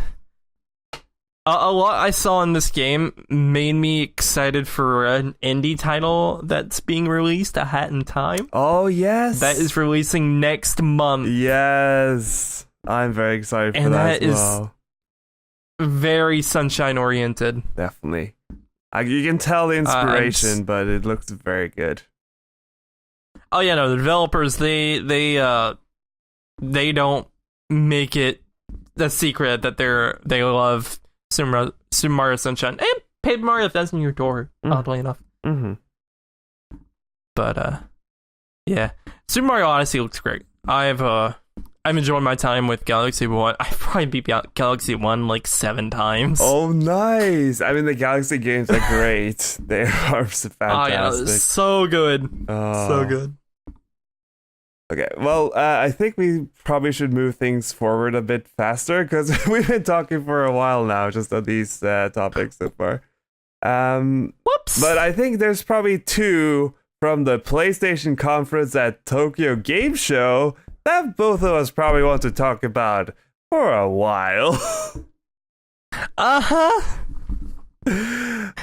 S4: lot I saw in this game made me excited for an indie title that's being released, A Hat in Time.
S5: Oh, yes.
S4: That is releasing next month.
S5: Yes. I'm very excited for that as well.
S4: Very sunshine oriented.
S5: Definitely. You can tell the inspiration, but it looks very good.
S4: Oh yeah, no, the developers they don't make it a secret that they love Super Mario Sunshine and Paper Mario if that's in your door, oddly enough.
S5: Mm-hmm.
S4: But yeah, Super Mario Odyssey looks great. I'm enjoying my time with Galaxy 1. I've probably beat Galaxy 1 like 7 times.
S5: Oh, nice. I mean, the Galaxy games are great. They are fantastic.
S4: Oh, yeah, so good. So good.
S5: Okay, well, I think we probably should move things forward a bit faster, because we've been talking for a while now, just on these topics so far.
S4: Whoops!
S5: But I think there's probably 2 from the PlayStation conference at Tokyo Game Show that both of us probably want to talk about for a while.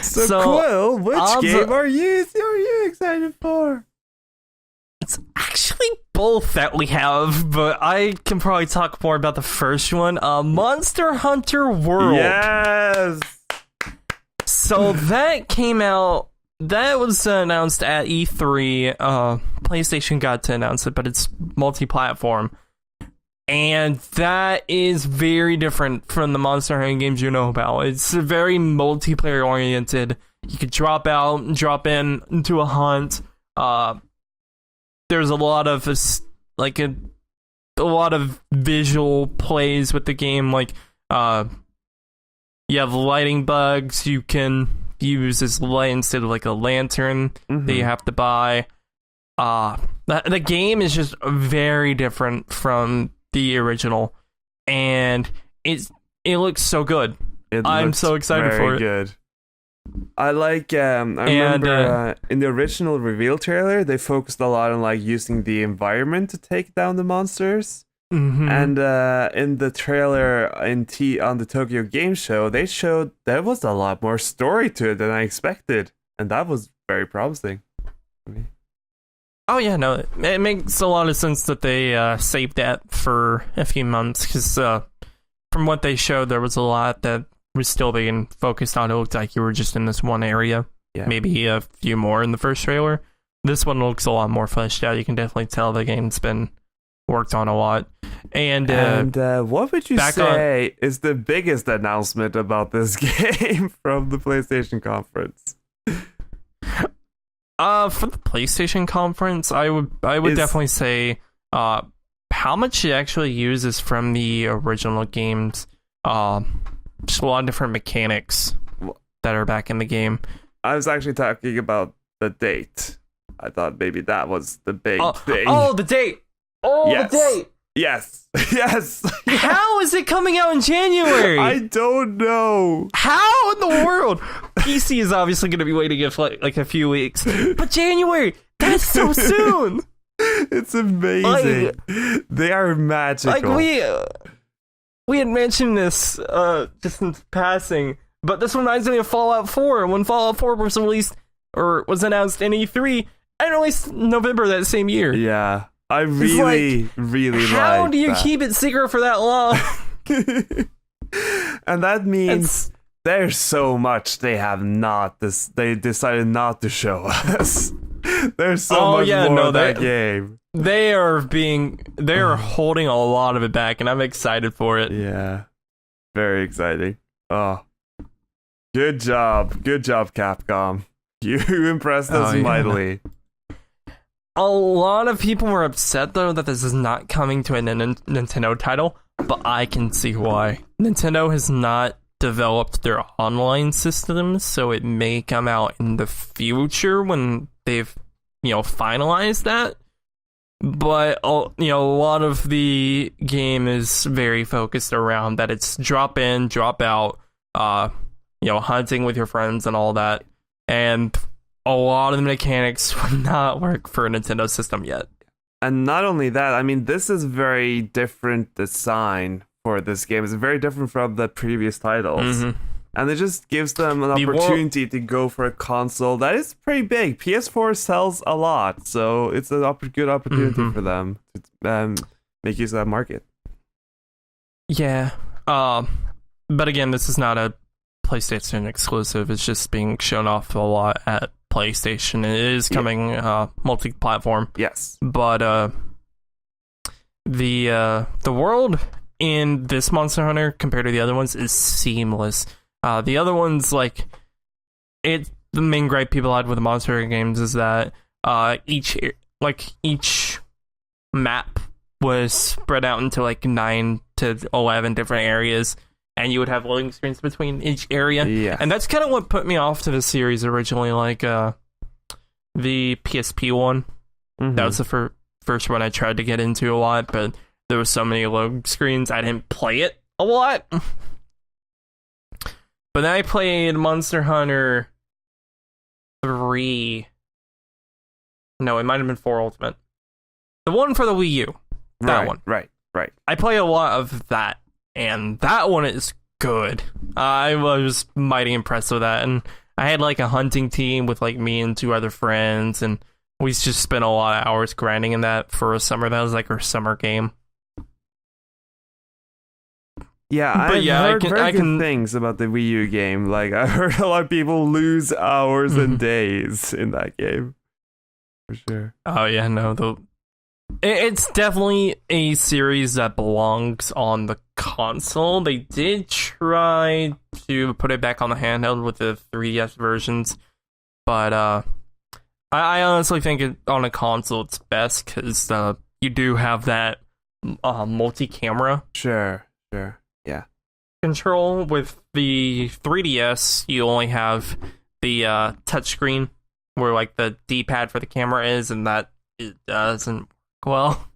S5: So Quil, which game are you excited for?
S4: It's actually both that we have, but I can probably talk more about the first one. Monster Hunter World.
S5: Yes!
S4: So that came out, that was announced at E3. PlayStation got to announce it, but it's multi-platform. And that is very different from the Monster Hunter games you know about. It's very multiplayer oriented. You could drop out, drop in into a hunt. There's a lot of a lot of visual plays with the game. Like you have lighting bugs you can use as light instead of like a lantern that you have to buy. The game is just very different from the original, and it looks so good. I'm so excited for it.
S5: Good. I like. I remember in the original reveal trailer, they focused a lot on like using the environment to take down the monsters.
S4: Mm-hmm.
S5: And in the trailer on the Tokyo Game Show, they showed there was a lot more story to it than I expected, and that was very promising.
S4: Oh yeah, no, it makes a lot of sense that they saved that for a few months, because from what they showed, there was a lot that was still being focused on. It looked like you were just in this one area, maybe a few more in the first trailer. This one looks a lot more fleshed out. You can definitely tell the game's been worked on a lot. And
S5: what would you say is the biggest announcement about this game from the PlayStation conference?
S4: For the PlayStation conference, I would definitely say how much it actually uses from the original games. Just a lot of different mechanics that are back in the game.
S5: I was actually talking about the date. I thought maybe that was the big thing.
S4: Oh, the date! Oh, yes. The date!
S5: Yes. Yes.
S4: How is it coming out in January?
S5: I don't know.
S4: How in the world? PC is obviously going to be waiting for like a few weeks. But January, that's so soon.
S5: It's amazing. They are magical.
S4: Like we had mentioned this just in passing, but this reminds me of Fallout 4. When Fallout 4 was released or was announced in E3 and released in November that same year.
S5: Yeah. I really like
S4: how do you keep it secret for that long?
S5: And that means there's so much they have they decided not to show us. There's so much more of that game.
S4: They are holding a lot of it back, and I'm excited for it.
S5: Yeah. Very exciting. Oh. Good job, Capcom. You impressed us mightily.
S4: A lot of people were upset, though, that this is not coming to a Nintendo title, but I can see why. Nintendo has not developed their online systems, so it may come out in the future when they've, finalized that. but you know, a lot of the game is very focused around that it's drop in, drop out, you know, hunting with your friends and all that, and a lot of the mechanics would not work for a Nintendo system yet.
S5: And not only that, I mean, this is very different design for this game. It's very different from the previous titles.
S4: Mm-hmm.
S5: And it just gives them an opportunity to go for a console that is pretty big. PS4 sells a lot, so it's a good opportunity for them to make use of that market.
S4: Yeah. But again, this is not a PlayStation exclusive. It's just being shown off a lot at PlayStation. It is coming multi-platform.
S5: Yes.
S4: But the world in this Monster Hunter compared to the other ones is seamless. The other ones, like, the main gripe people had with the Monster Hunter games is that each map was spread out into like 9 to 11 different areas, and you would have loading screens between each area.
S5: Yeah.
S4: And that's kind of what put me off to the series originally, like the PSP one.
S5: Mm-hmm.
S4: That was the first one I tried to get into a lot, but there were so many load screens, I didn't play it a lot. But then I played Monster Hunter 3. No, it might have been 4 Ultimate. The one for the Wii U. That one.
S5: Right.
S4: I play a lot of that, and that one is good. I was mighty impressed with that, and I had like a hunting team with like me and 2 other friends, and we just spent a lot of hours grinding in that for a summer. That was like our summer game.
S5: Yeah, I've heard very good things about the Wii U game. Like, I heard a lot of people lose hours and days in that game. For sure.
S4: Oh, yeah, no. It's definitely a series that belongs on the console. They did try to put it back on the handheld with the 3DS versions, but I honestly think on a console it's best because you do have that multi-camera.
S5: Sure. Yeah.
S4: Control. With the 3DS, you only have the touchscreen where like the D-pad for the camera is, and that it doesn't work well.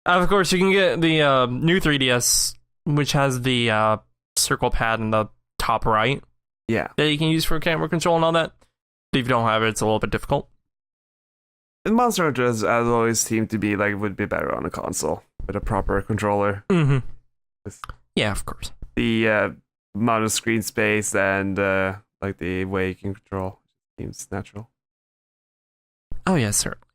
S4: Of course, you can get the new 3DS, which has the circle pad in the top right.
S5: Yeah.
S4: That you can use for camera control and all that. If you don't have it, it's a little bit difficult.
S5: And Monster Hunter has always seemed to be like would be better on a console with a proper controller.
S4: Mm-hmm. Yeah, of course.
S5: The amount of screen space and like the way you can control seems natural.
S4: Oh yeah, certainly.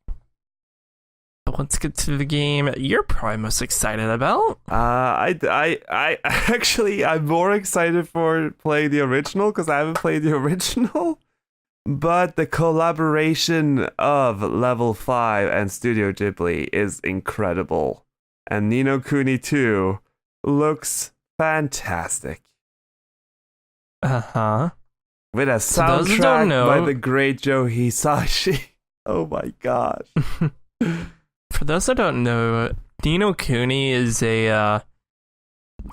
S4: But let's get to the game you're probably most excited about.
S5: I actually I'm more excited for playing the original because I haven't played the original. But the collaboration of Level 5 and Studio Ghibli is incredible. And Ni no Kuni 2 looks fantastic.
S4: Uh-huh.
S5: With a soundtrack by the great Joe Hisaishi. Oh my gosh.
S4: For those that don't know, Ni no Kuni is a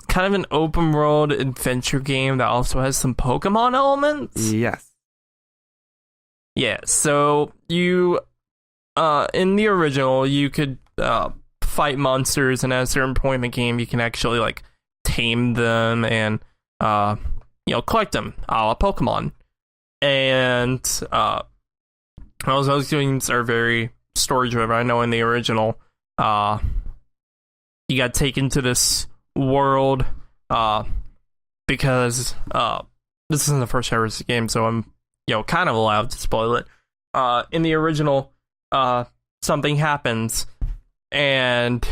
S4: kind of an open world adventure game that also has some Pokemon elements.
S5: Yes.
S4: Yeah, so you in the original you could fight monsters, and at a certain point in the game you can actually like tame them and collect them a la Pokemon. And those games are very story driven. I know in the original you got taken to this world because this isn't the first ever game, so I'm kind of allowed to spoil it. In the original, something happens, and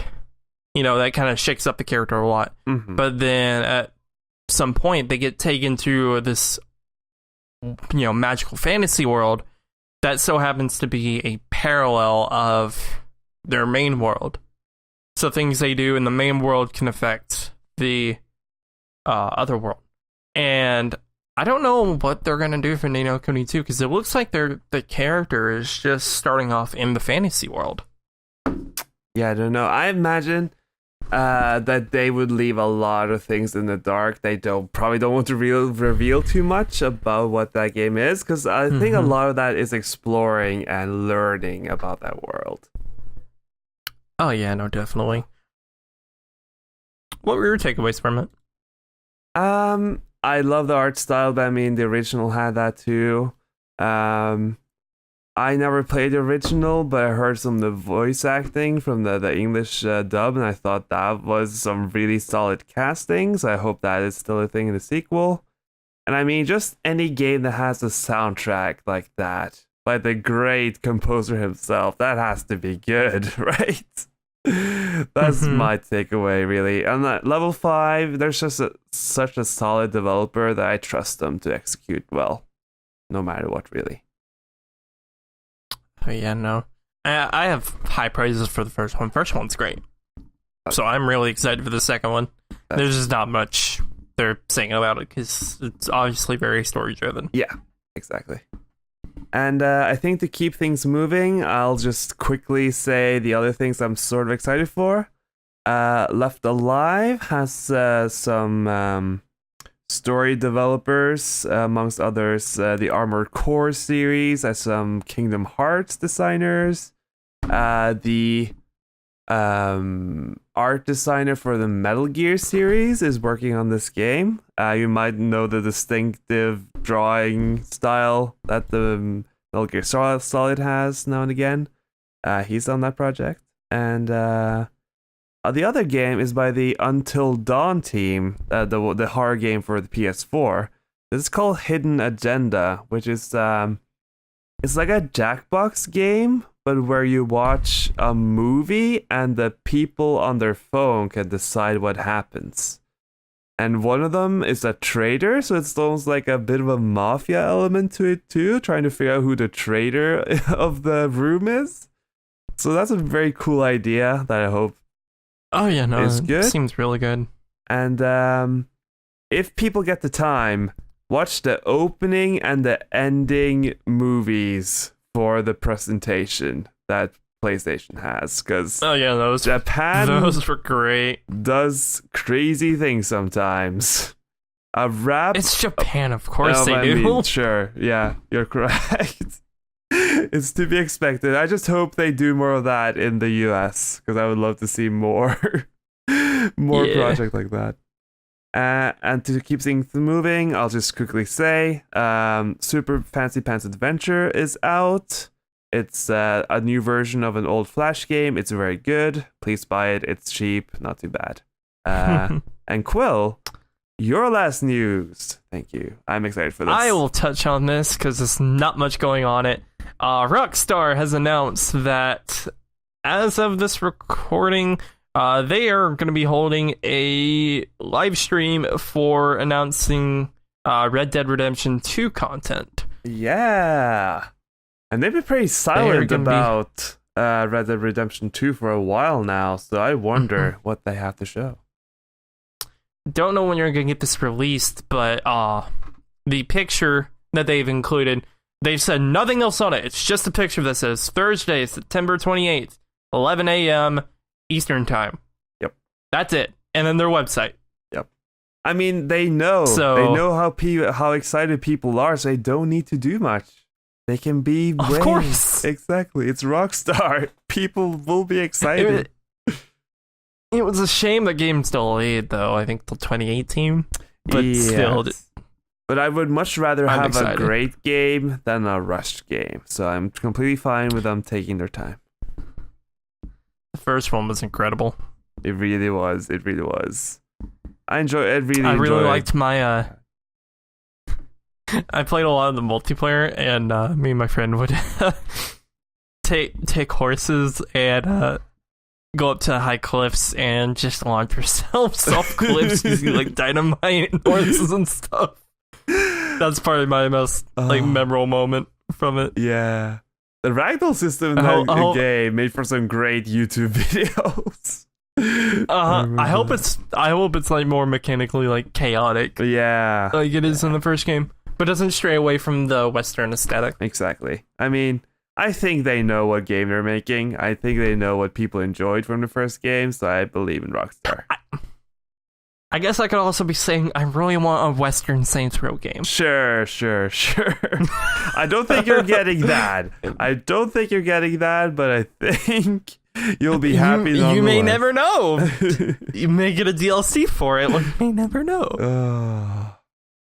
S4: that kind of shakes up the character a lot.
S5: Mm-hmm.
S4: But then at some point, they get taken to this, magical fantasy world that so happens to be a parallel of their main world. So things they do in the main world can affect the other world, and I don't know what they're going to do for Ni no Kuni 2, because it looks like the character is just starting off in the fantasy world.
S5: Yeah, I don't know. I imagine that they would leave a lot of things in the dark. They probably don't want to reveal too much about what that game is, because I think a lot of that is exploring and learning about that world.
S4: Oh yeah, no, definitely. What were your takeaways from it?
S5: I love the art style, but I mean the original had that too. I never played the original, but I heard some of the voice acting from the English dub, and I thought that was some really solid casting, so I hope that is still a thing in the sequel. And I mean, just any game that has a soundtrack like that, by the great composer himself, that has to be good, right? That's my takeaway, really. And at level 5, there's just such a solid developer that I trust them to execute well, no matter what, really.
S4: Oh yeah, no. I have high praises for the first one. First one's great. So I'm really excited for the second one. There's just not much they're saying about it, because it's obviously very story-driven.
S5: Yeah, exactly. And I think to keep things moving, I'll just quickly say the other things I'm sort of excited for. Left Alive has some story developers, amongst others, the Armored Core series, has some Kingdom Hearts designers. The art designer for the Metal Gear series is working on this game. You might know the distinctive drawing style that the Metal Gear Solid has now and again. He's on that project. And the other game is by the Until Dawn team, the horror game for the PS4. This is called Hidden Agenda, which is it's like a Jackbox game, but where you watch a movie and the people on their phone can decide what happens. And one of them is a traitor, so it's almost like a bit of a mafia element to it too, trying to figure out who the traitor of the room is. So that's a very cool idea that I hope is good.
S4: Seems really good.
S5: And if people get the time, watch the opening and the ending movies for the presentation that PlayStation has, because Japan
S4: those were great.
S5: Does crazy things sometimes. A rap.
S4: It's Japan, of course they do.
S5: Mean, sure, yeah, you're correct. It's to be expected. I just hope they do more of that in the US, because I would love to see more project like that. And to keep things moving, I'll just quickly say Super Fancy Pants Adventure is out. It's a new version of an old Flash game. It's very good. Please buy it. It's cheap. Not too bad. And Quil, your last news. Thank you. I'm excited for this.
S4: I will touch on this because there's not much going on it. Rockstar has announced that as of this recording, they are going to be holding a live stream for announcing Red Dead Redemption 2 content.
S5: Yeah. And they've been pretty silent about Red Dead Redemption 2 for a while now, so I wonder what they have to show.
S4: Don't know when you're going to get this released, but the picture that they've included, they've said nothing else on it. It's just a picture that says Thursday, September 28th, 11 a.m. Eastern Time.
S5: Yep.
S4: That's it. And then their website.
S5: Yep. I mean, they know how excited people are, so they don't need to do much. They can be
S4: Of course.
S5: Exactly. It's Rockstar. People will be excited.
S4: It was a shame the game's delayed, though. I think till 2018. But still.
S5: But I would much rather have
S4: excited.
S5: a great game than a rushed game. So I'm completely fine with them taking their time.
S4: The first one was incredible.
S5: It really was. It really was. I really
S4: liked my I played a lot of the multiplayer, and me and my friend would take horses and go up to high cliffs and just launch ourselves off cliffs using like dynamite and horses and stuff. That's probably my most memorable moment from it.
S5: Yeah, the ragdoll system in the game made for some great YouTube videos.
S4: I hope it's like more mechanically like chaotic.
S5: Yeah,
S4: like it is in the first game. But doesn't stray away from the Western aesthetic.
S5: Exactly. I mean, I think they know what game they're making. I think they know what people enjoyed from the first game, so I believe in Rockstar.
S4: I guess I could also be saying I really want a Western Saints Row game.
S5: Sure. I don't think you're getting that. But I think you'll be happy.
S4: You may never know. You may get a DLC for it. You may never know.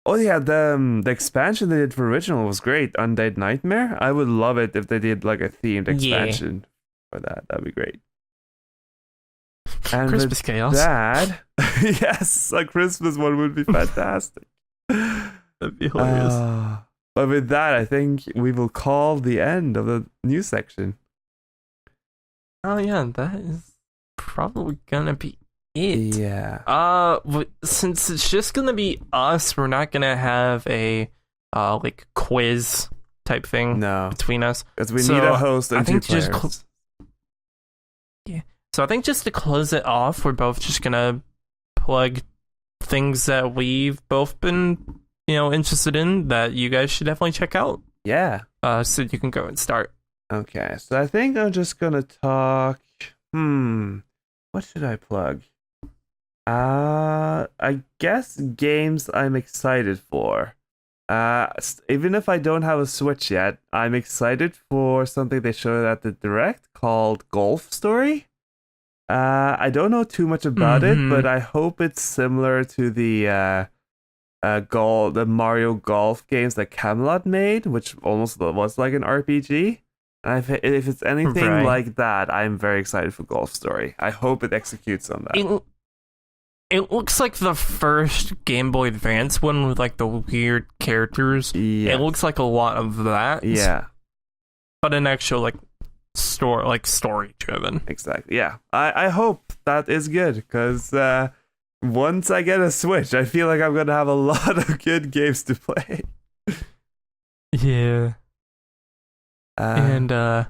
S5: Oh yeah, the expansion they did for original was great. Undead Nightmare. I would love it if they did like a themed expansion for that. That'd be great. And
S4: Christmas Chaos.
S5: That, yes, a Christmas one would be fantastic.
S4: That'd be hilarious.
S5: But with that, I think we will call the end of the news section.
S4: Oh yeah, that is probably gonna be it.
S5: Yeah.
S4: Since it's just gonna be us, we're not gonna have a like quiz type thing between us.
S5: Because we need a host and two players.
S4: So I think just to close it off, we're both just gonna plug things that we've both been, interested in that you guys should definitely check out.
S5: Yeah.
S4: So you can go and start.
S5: Okay, so I think I'm just gonna talk. What should I plug? I guess games I'm excited for. Even if I don't have a Switch yet, I'm excited for something they showed at the Direct called Golf Story. I don't know too much about it, but I hope it's similar to the Mario Golf games that Camelot made, which almost was like an RPG. And if it's anything like that, I'm very excited for Golf Story. I hope it executes on that.
S4: It looks like the first Game Boy Advance one with like the weird characters.
S5: Yes.
S4: It looks like a lot of that.
S5: Yeah.
S4: But an actual story driven.
S5: Exactly. Yeah. I hope that is good because once I get a Switch, I feel like I'm gonna have a lot of good games to play.
S4: Yeah. And
S5: how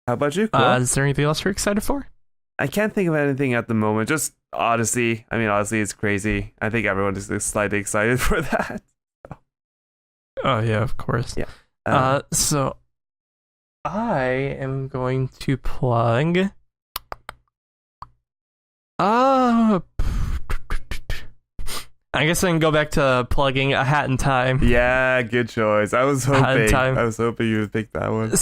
S5: about you? Cool.
S4: Is there anything else you're excited for?
S5: I can't think of anything at the moment. Just Odyssey. I mean, Odyssey is crazy. I think everyone is slightly excited for that.
S4: Oh yeah, of course.
S5: Yeah.
S4: So I am going to plug. I guess I can go back to plugging A Hat in Time.
S5: Yeah, good choice. I was hoping you would pick that one.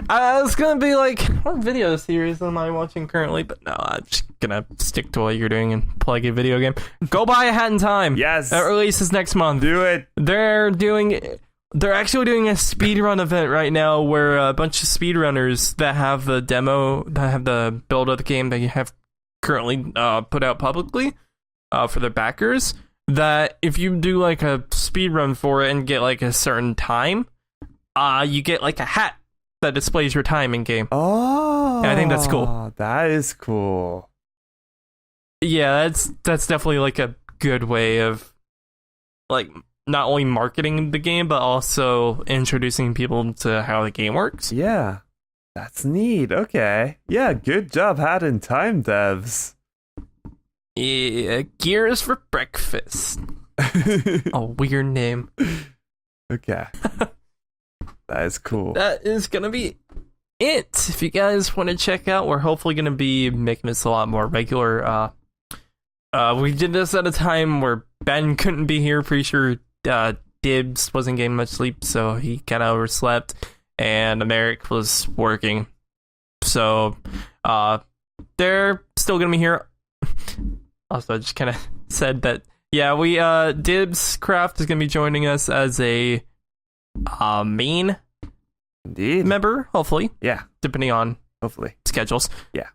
S4: I was gonna be like, what video series am I watching currently? But no, I'm just gonna stick to what you're doing and plug a video game. Go buy A Hat in Time.
S5: Yes.
S4: That releases next month.
S5: Do it.
S4: They're actually doing a speedrun event right now where a bunch of speedrunners that have the demo, that have the build of the game that you have currently put out publicly for their backers, that if you do like a speedrun for it and get like a certain time, you get like a hat that displays your time in game.
S5: Oh,
S4: and I think that's cool.
S5: That is cool.
S4: Yeah, that's definitely like a good way of like not only marketing the game but also introducing people to how the game works.
S5: Yeah, that's neat. Okay, yeah, good job, Hat in Time devs.
S4: Yeah, Gears for Breakfast. A weird name.
S5: Okay. That is cool.
S4: That is gonna be it. If you guys want to check out, we're hopefully gonna be making this a lot more regular. We did this at a time where Ben couldn't be here. Pretty sure Dibs wasn't getting much sleep, so he kind of overslept, and Emmerric was working. So they're still gonna be here. Also, I just kind of said that. Yeah, we Dibs Craft is gonna be joining us as a main
S5: Indeed.
S4: member, hopefully.
S5: Yeah.
S4: Depending on
S5: hopefully
S4: schedules.
S5: Yeah.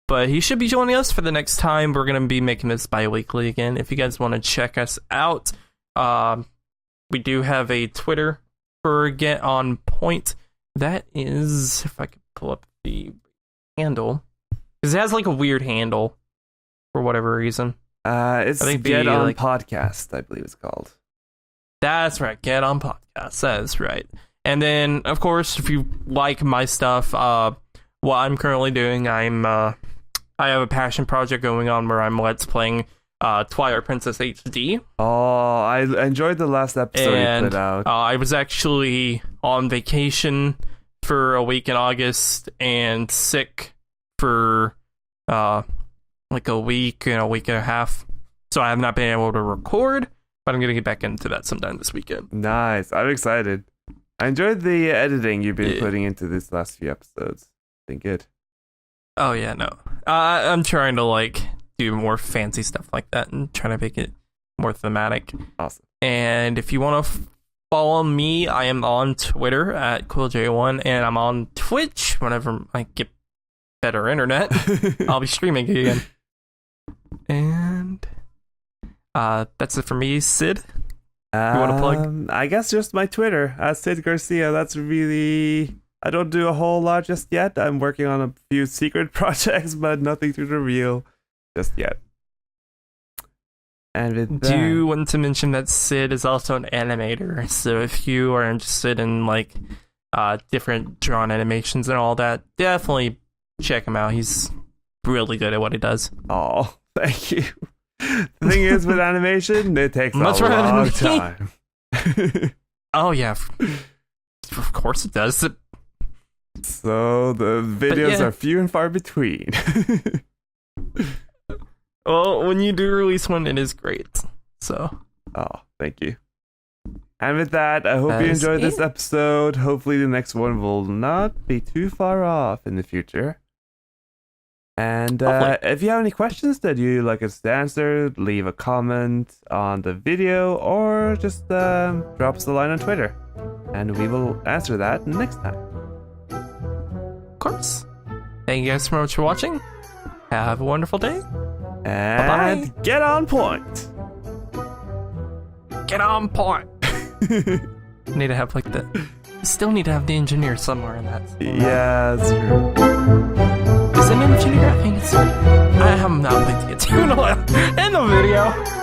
S4: But he should be joining us for the next time. We're going to be making this bi-weekly again. If you guys want to check us out, we do have a Twitter for Get On Point. That is, if I could pull up the handle, because it has like a weird handle for whatever reason.
S5: It's Get On Podcast, I believe it's called.
S4: That's right, Get On Podcast. That is right. And then, of course, if you like my stuff, what I'm currently doing, I have a passion project going on where I'm let's playing Twilight Princess HD.
S5: Oh, I enjoyed the last episode
S4: And
S5: you put out.
S4: I was actually on vacation for a week in August and sick for like a week and a half. So I have not been able to record, but I'm going to get back into that sometime this weekend.
S5: Nice. I'm excited. I enjoyed the editing you've been putting into these last few episodes. Been good.
S4: Oh, yeah, no. I'm trying to, like, do more fancy stuff like that and trying to make it more thematic.
S5: Awesome.
S4: And if you want to follow me, I am on Twitter at QuillJ1, and I'm on Twitch whenever I get better internet. I'll be streaming again. And that's it for me, Sid. You want to plug?
S5: I guess just my Twitter, Sid Garcia. That's really... I don't do a whole lot just yet. I'm working on a few secret projects, but nothing to reveal just yet. And with that...
S4: Do you want to mention that Sid is also an animator? So if you are interested in like different drawn animations and all that, definitely check him out. He's really good at what he does.
S5: Oh, thank you. The thing is, with animation, it takes
S4: Much
S5: a
S4: rather than
S5: long
S4: me.
S5: time.
S4: Oh yeah, of course it does.
S5: So the videos are few and far between.
S4: Well, when you do release one, it is great. So.
S5: Oh, thank you. And with that, I hope you enjoyed this episode. Hopefully the next one will not be too far off in the future. And if you have any questions that you'd like us to answer, leave a comment on the video or just drop us a line on Twitter. And we will answer that next time.
S4: Of course. Thank you guys so much for watching. Have a wonderful day.
S5: And
S4: bye-bye.
S5: Get on point.
S4: Get on point. Need to have like the... Still need to have the engineer somewhere in that.
S5: Yeah, that's true.
S4: Is it an engineer? I think it's... I have not played the tune in the video.